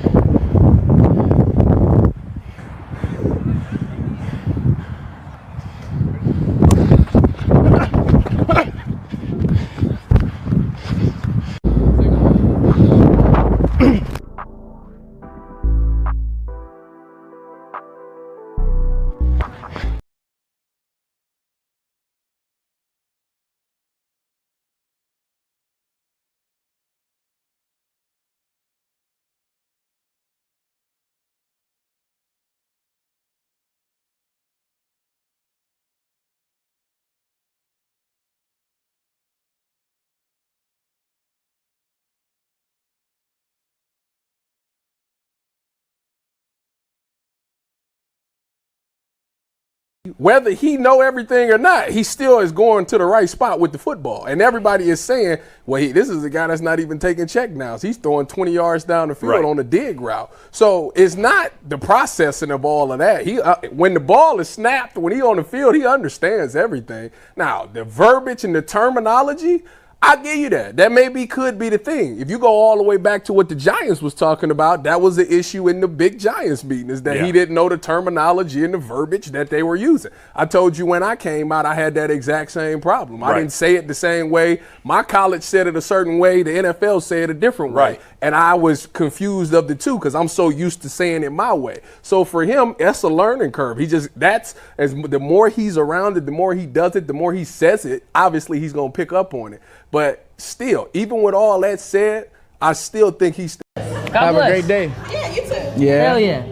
Whether he know everything or not, he still is going to the right spot with the football. And everybody is saying, well, this is a guy that's not even taking check downs. He's throwing 20 yards down the field on a dig route. So it's not the processing of all of that. When the ball is snapped, when he on the field, he understands everything. Now, the verbiage and the terminology, I give you that. That could be the thing. If you go all the way back to what the Giants was talking about, that was the issue in the big Giants meeting, is that he didn't know the terminology and the verbiage that they were using. I told you when I came out, I had that exact same problem. I didn't say it the same way. My college said it a certain way. The NFL said it a different way. And I was confused of the two because I'm so used to saying it my way. So for him, that's a learning curve. The more he's around it, the more he does it, the more he says it, obviously he's going to pick up on it. But still, even with all that said, I still think he's. Have a great day. Yeah, you too. Yeah. Hell yeah.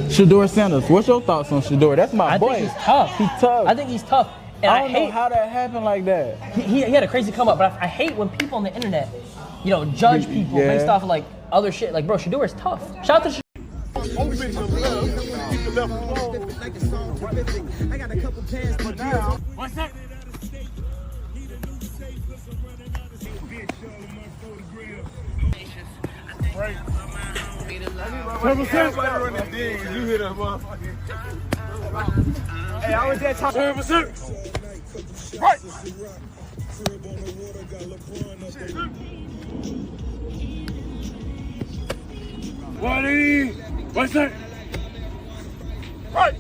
Shedeur Sanders. What's your thoughts on Shedeur? That's my boy. I think he's tough. He's tough. I think he's tough. And I don't know how that happened like that. He had a crazy come up, but I hate when people on the internet, judge people based off of other shit. Like, bro, Shedeur is tough. Shout out to What's that? Right. You hit a motherfucker. Hey, I was there talking. 7%. Right. What's that? Right.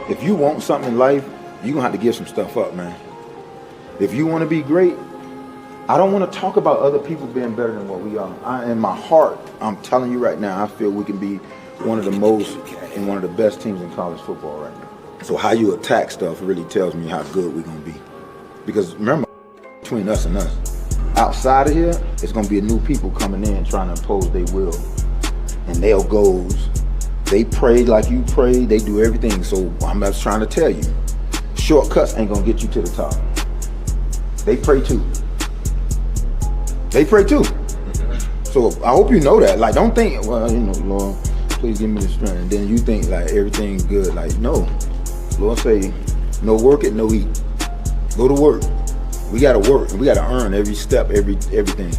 If you want something in life, you're going to have to give some stuff up, man. If you want to be great, I don't want to talk about other people being better than what we are. In my heart, I'm telling you right now, I feel we can be one of the most and one of the best teams in college football right now. So how you attack stuff really tells me how good we're going to be. Because remember, between us and us, outside of here, it's going to be new people coming in trying to impose their will. And their goals. They pray like you pray. They do everything. So I'm just trying to tell you, shortcuts ain't going to get you to the top. They pray too. They pray too. So I hope you know that. Like, don't think, well, Lord, please give me the strength. And then you think like everything's good. Like, no. Lord say, no work it, no eat. Go to work. We got to work. We got to earn every step, everything.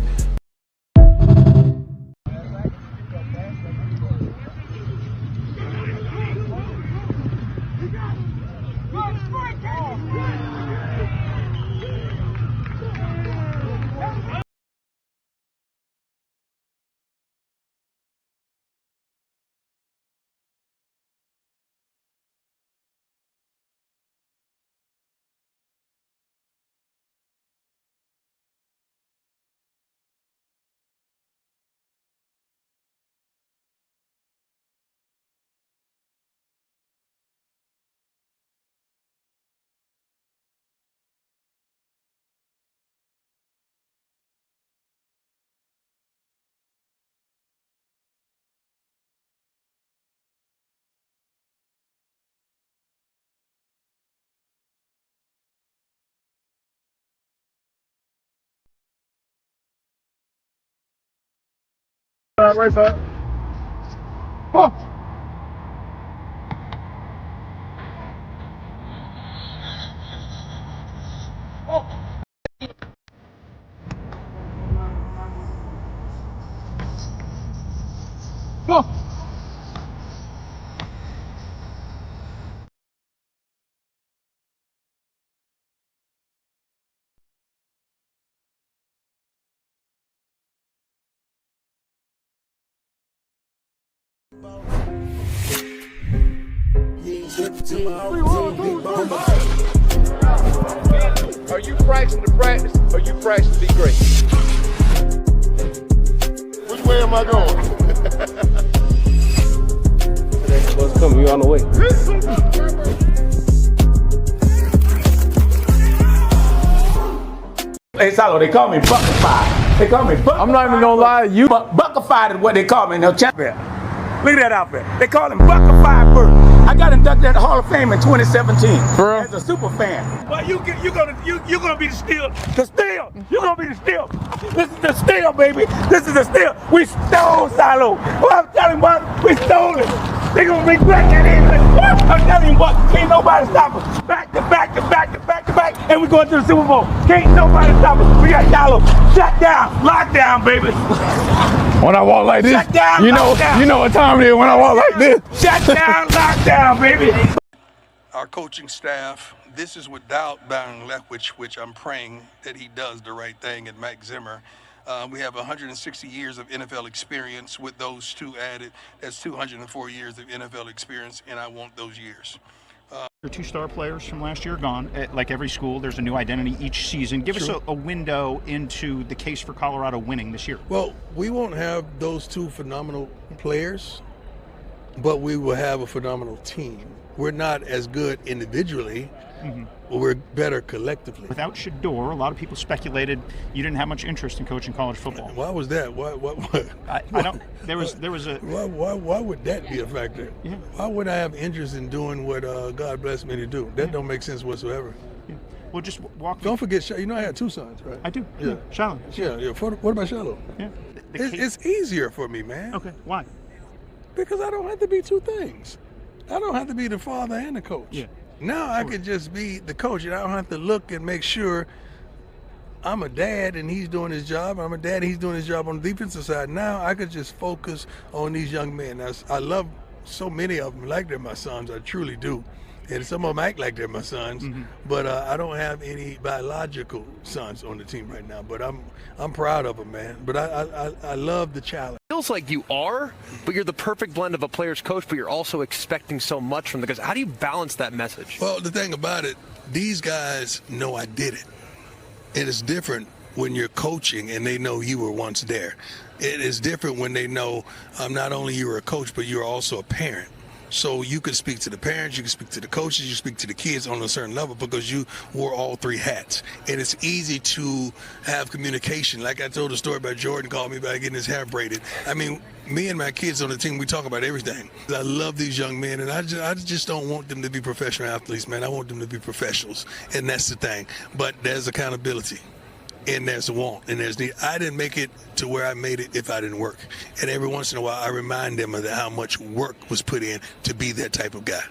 Right side. Oh. Oh. Are you practicing to practice, or you practicing to be great? Which way am I going? What's coming? You on the way. Hey, Salo, they call me Buckified. They call me Buckified. I'm not even gonna lie, you Buckified is what they call me in the champion. Look at that outfit. They call him Buckified Bird. I got inducted at the Hall of Fame in 2017 as a super fan. But you're gonna be the steal. The steal. You're gonna be the steal. This is the steal, baby. This is the steal. We stole Salo. Well, I'm telling you what, we stole it. They gonna bring back that in. I'm telling you what, can't nobody stop us. Back to back to back to back to back, and we're going to the Super Bowl. Can't nobody stop us. We got Salo. Shut down, lockdown, baby. when I walk like this, Shut down, you know what time it is when I walk like this. Shut down, lockdown, baby. Our coaching staff, this is without Baron Leftwich, which I'm praying that he does the right thing, and Mike Zimmer. We have 160 years of NFL experience. With those two added, that's 204 years of NFL experience, and I want those years. Your 2-star players from last year are gone. Like every school, there's a new identity each season. Give us a window into the case for Colorado winning this year. Well, we won't have those two phenomenal players, but we will have a phenomenal team. We're not as good individually, but we're better collectively. Without Shedeur, a lot of people speculated you didn't have much interest in coaching college football. Why was that? I don't. There was a. Why would that be a factor? Yeah. Why would I have interest in doing what God blessed me to do? That don't make sense whatsoever. Yeah. Well, just walk. Don't forget, you know I had 2 sons, right? I do. Yeah. Shiloh. Yeah. What about Shiloh? Yeah. It's easier for me, man. Okay. Why? Because I don't have to be 2 things. I don't have to be the father and the coach. Yeah. Now I could just be the coach, and I don't have to look and make sure I'm a dad and he's doing his job. I'm a dad and he's doing his job on the defensive side. Now I could just focus on these young men. I love so many of them like they're my sons. I truly do. And some of them act like they're my sons, but I don't have any biological sons on the team right now. But I'm proud of them, man. But I love the challenge. Feels like you are, but you're the perfect blend of a player's coach, but you're also expecting so much from the guys. How do you balance that message? Well, the thing about it, these guys know I did it. It is different when you're coaching and they know you were once there. It is different when they know not only you were a coach, but you're also a parent. So you can speak to the parents, you can speak to the coaches, you speak to the kids on a certain level because you wore all 3 hats. And it's easy to have communication. Like I told the story about Jordan calling me about getting his hair braided. I mean, me and my kids on the team, we talk about everything. I love these young men, and I just don't want them to be professional athletes, man. I want them to be professionals, and that's the thing. But there's accountability. And there's a want, and there's need. I didn't make it to where I made it if I didn't work. And every once in a while, I remind them of how much work was put in to be that type of guy.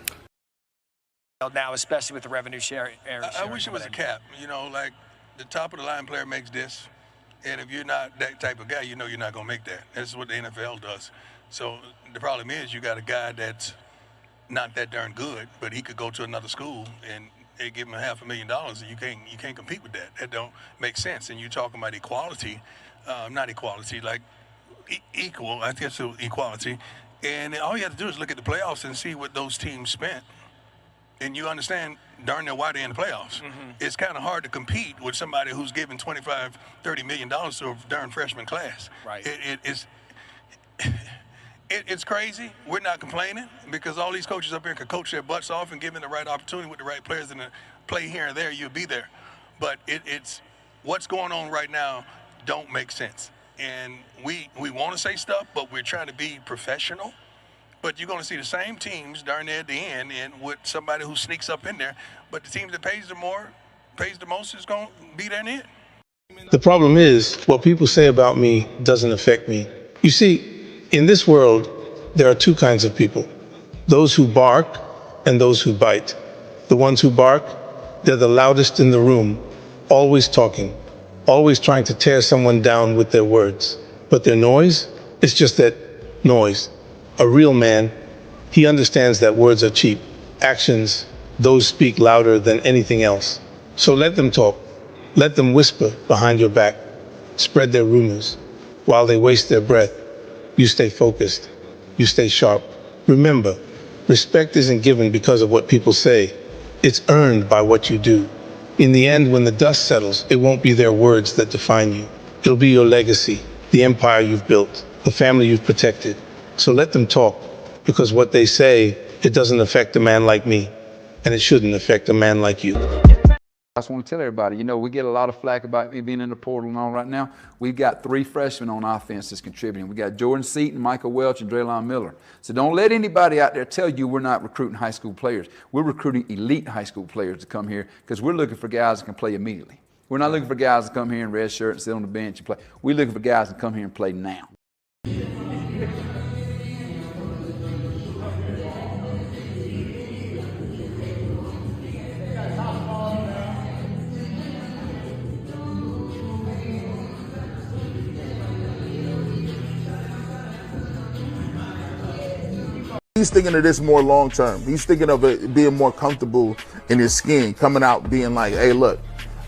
Now, especially with the revenue share. I wish it was a cap. You know, like the top of the line player makes this, and if you're not that type of guy, you know you're not gonna make that. That's what the NFL does. So the problem is, you got a guy that's not that darn good, but he could go to another school and they give him $500,000, and you can't compete with that. That don't make sense. And you're talking about equality, not equality, like equal. I guess it's equality. And all you have to do is look at the playoffs and see what those teams spent, and you understand darn near why they're in the playoffs. It's kind of hard to compete with somebody who's giving $25-30 million to a darn freshman class. Right. It's crazy. We're not complaining because all these coaches up here can coach their butts off and give them the right opportunity with the right players and play here and there, you'll be there. But it's what's going on right now don't make sense. And we want to say stuff, but we're trying to be professional. But you're going to see the same teams darn near at the end and with somebody who sneaks up in there. But the team that pays the most is going to be there in the end. The problem is, what people say about me doesn't affect me. You see, in this world, there are 2 kinds of people. Those who bark and those who bite. The ones who bark, they're the loudest in the room, always talking, always trying to tear someone down with their words. But their noise is just that noise. A real man, he understands that words are cheap. Actions, those speak louder than anything else. So let them talk. Let them whisper behind your back, spread their rumors. While they waste their breath, you stay focused. You stay sharp. Remember, respect isn't given because of what people say. It's earned by what you do. In the end, when the dust settles, it won't be their words that define you. It'll be your legacy, the empire you've built, the family you've protected. So let them talk, because what they say, it doesn't affect a man like me, and it shouldn't affect a man like you. I just want to tell everybody, you know, we get a lot of flack about me being in the portal and all right now. We've got 3 freshmen on offense that's contributing. We got Jordan Seaton, Michael Welch, and Draylon Miller. So don't let anybody out there tell you we're not recruiting high school players. We're recruiting elite high school players to come here because we're looking for guys that can play immediately. We're not looking for guys to come here in red shirt and sit on the bench and play. We're looking for guys to come here and play now. He's thinking of this more long term. He's thinking of it being more comfortable in his skin, coming out being like, hey, look,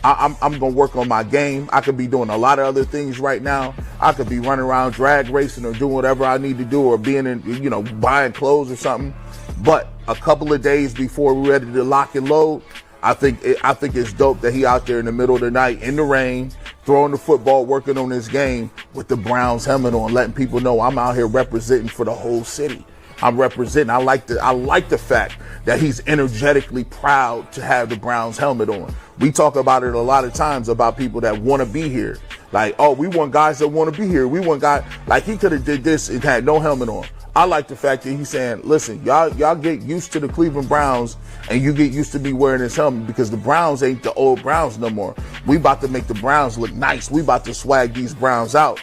I'm going to work on my game. I could be doing a lot of other things right now. I could be running around drag racing or doing whatever I need to do or being in, you know, buying clothes or something. But a couple of days before we're ready to lock and load, I think it's dope that he out there in the middle of the night in the rain, throwing the football, working on his game with the Browns helmet on, letting people know I'm out here representing for the whole city. I'm representing. I like the fact that he's energetically proud to have the Browns helmet on. We talk about it a lot of times about people that want to be here. Like, oh, we want guys that want to be here. We want guys, like he could have did this and had no helmet on. I like the fact that he's saying, listen, y'all get used to the Cleveland Browns and you get used to me wearing this helmet because the Browns ain't the old Browns no more. We about to make the Browns look nice. We about to swag these Browns out.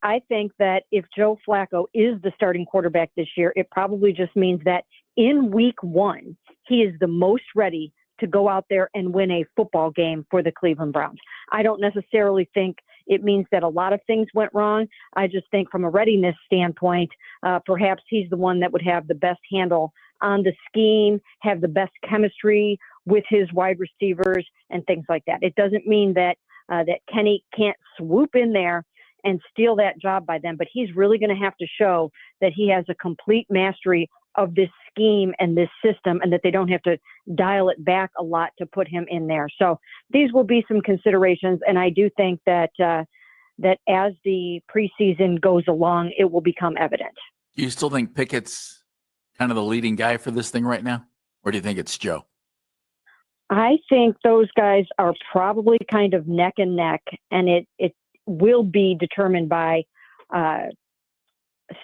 I think that if Joe Flacco is the starting quarterback this year, it probably just means that in week 1, he is the most ready to go out there and win a football game for the Cleveland Browns. I don't necessarily think it means that a lot of things went wrong. I just think from a readiness standpoint, perhaps he's the one that would have the best handle on the scheme, have the best chemistry with his wide receivers and things like that. It doesn't mean that that Kenny can't swoop in there and steal that job by them, but he's really going to have to show that he has a complete mastery of this scheme and this system and that they don't have to dial it back a lot to put him in there. So these will be some considerations, and I do think that that as the preseason goes along, it will become evident. Do you still think Pickett's kind of the leading guy for this thing right now, or do you think it's Joe? I think those guys are probably kind of neck and neck, and it will be determined by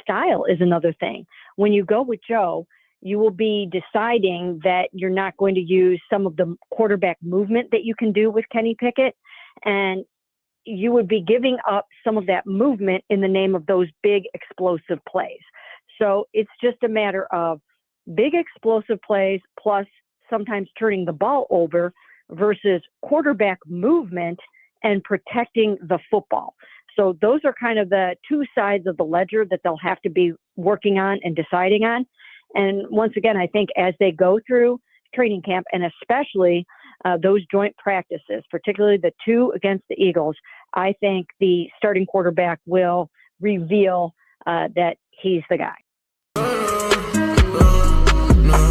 style is another thing. When you go with Joe, you will be deciding that you're not going to use some of the quarterback movement that you can do with Kenny Pickett. And you would be giving up some of that movement in the name of those big explosive plays. So it's just a matter of big explosive plays plus sometimes turning the ball over versus quarterback movement and protecting the football. So those are kind of the two sides of the ledger that they'll have to be working on and deciding on. And once again, I think as they go through training camp, and especially those joint practices, particularly the two against the Eagles, I think the starting quarterback will reveal that he's the guy.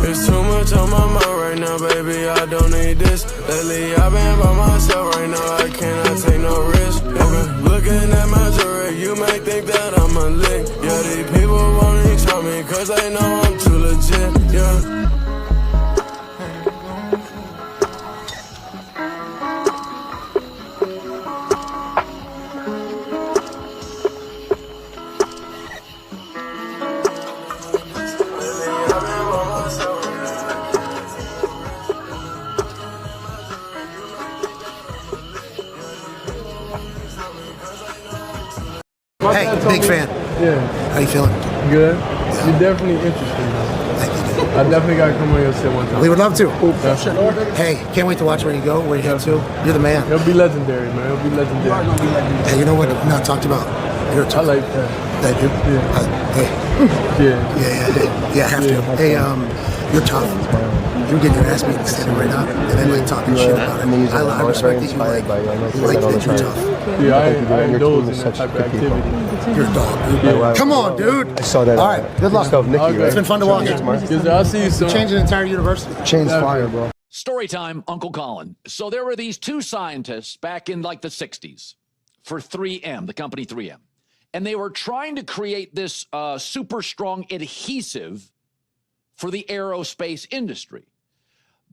It's too much on my mind right now, baby, I don't need this. Lately I've been by myself right now, I cannot take no risk. Looking at my jewelry, you may think that I'm a lick. Yeah, these people wanna tell me cause they know I'm too legit, yeah. Hey, big fan. Yeah. How you feeling? Good. Yeah. You're definitely interesting. Thank you. I definitely got to come on your set one time. We would love to. Yeah. Hey, can't wait to watch where you go, where you head to. You're the man. It'll be legendary, man. It'll be legendary. Hey, you know what? Not talked about. You're I like that. Thank you. Yeah. Hey. Yeah, I have to. Hey, you're tough. You're getting your ass beat standing right up, and then like talking shit about it. I respect that you like that you're tough. Yeah, I indulge in that type of activity. You're a dog, dude. Come on, dude. I saw that. All right, good luck. It's been fun to watch. I'll see you soon. Changing the entire university. Change fire, bro. Story time, Uncle Colin. So there were these two scientists back in like the 60s for 3M, the company 3M. And they were trying to create this super strong adhesive for the aerospace industry.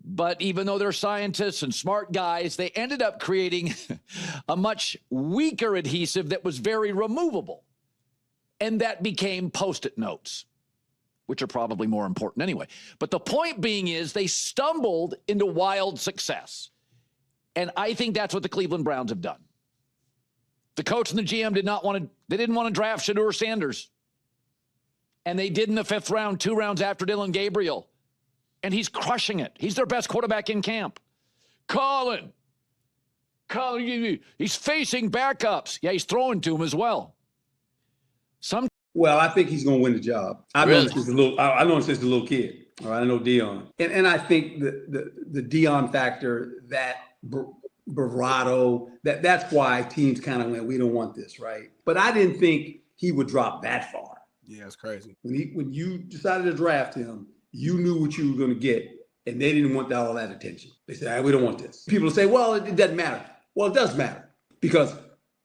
But even though they're scientists and smart guys, they ended up creating a much weaker adhesive that was very removable. And that became Post-it notes, which are probably more important anyway. But the point being is they stumbled into wild success. And I think that's what the Cleveland Browns have done. The coach and the GM didn't want to draft Shedeur Sanders. And they did in the 5th round, 2 rounds after Dylan Gabriel. And he's crushing it. He's their best quarterback in camp. Colin, he's facing backups. Yeah, he's throwing to him as well. Well, I think he's going to win the job. I've known him since a little kid. All right, I know Dion, and I think the Dion factor, that bravado, that's why teams kind of went, we don't want this, right? But I didn't think he would drop that far. Yeah, it's crazy. When you decided to draft him, you knew what you were going to get, and they didn't want all that attention. They said, we don't want this. People say, well, it doesn't matter. Well, it does matter, because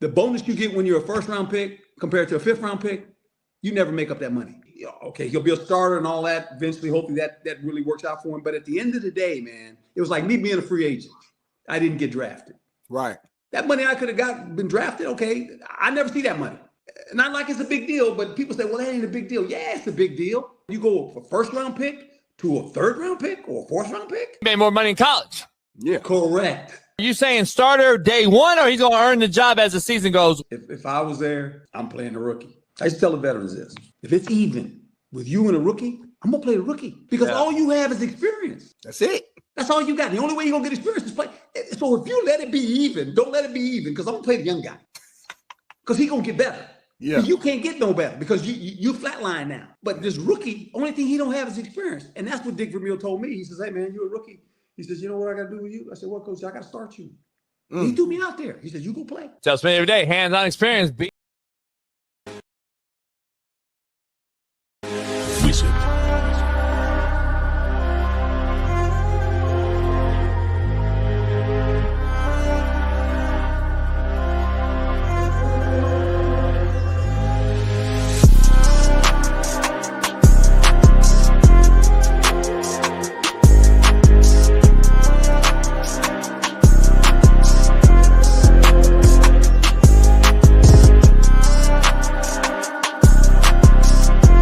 the bonus you get when you're a 1st-round pick compared to a 5th-round pick, you never make up that money. Okay, he'll be a starter and all that. Eventually, hopefully that really works out for him. But at the end of the day, man, it was like me being a free agent. I didn't get drafted. Right. That money I could have been drafted, okay, I never see that money. Not like it's a big deal, but people say, well, that ain't a big deal. Yeah, it's a big deal. You go from a 1st-round pick to a 3rd-round pick or a 4th-round pick. Made more money in college. Yeah. Correct. Are you saying starter day one, or he's going to earn the job as the season goes? If I was there, I'm playing the rookie. I used to tell the veterans this. If it's even with you and a rookie, I'm going to play the rookie. Because all you have is experience. That's it. That's all you got. The only way you're going to get experience is play. So if you let it be even, don't let it be even, because I'm going to play the young guy. Because he's going to get better. Yeah. You can't get no better because you flatline now. But this rookie, only thing he don't have is experience. And that's what Dick Vermeil told me. He says, hey, man, you're a rookie. He says, you know what I got to do with you? I said, well, Coach, I got to start you. He threw me out there. He said, you go play. Tells me every day, hands-on experience.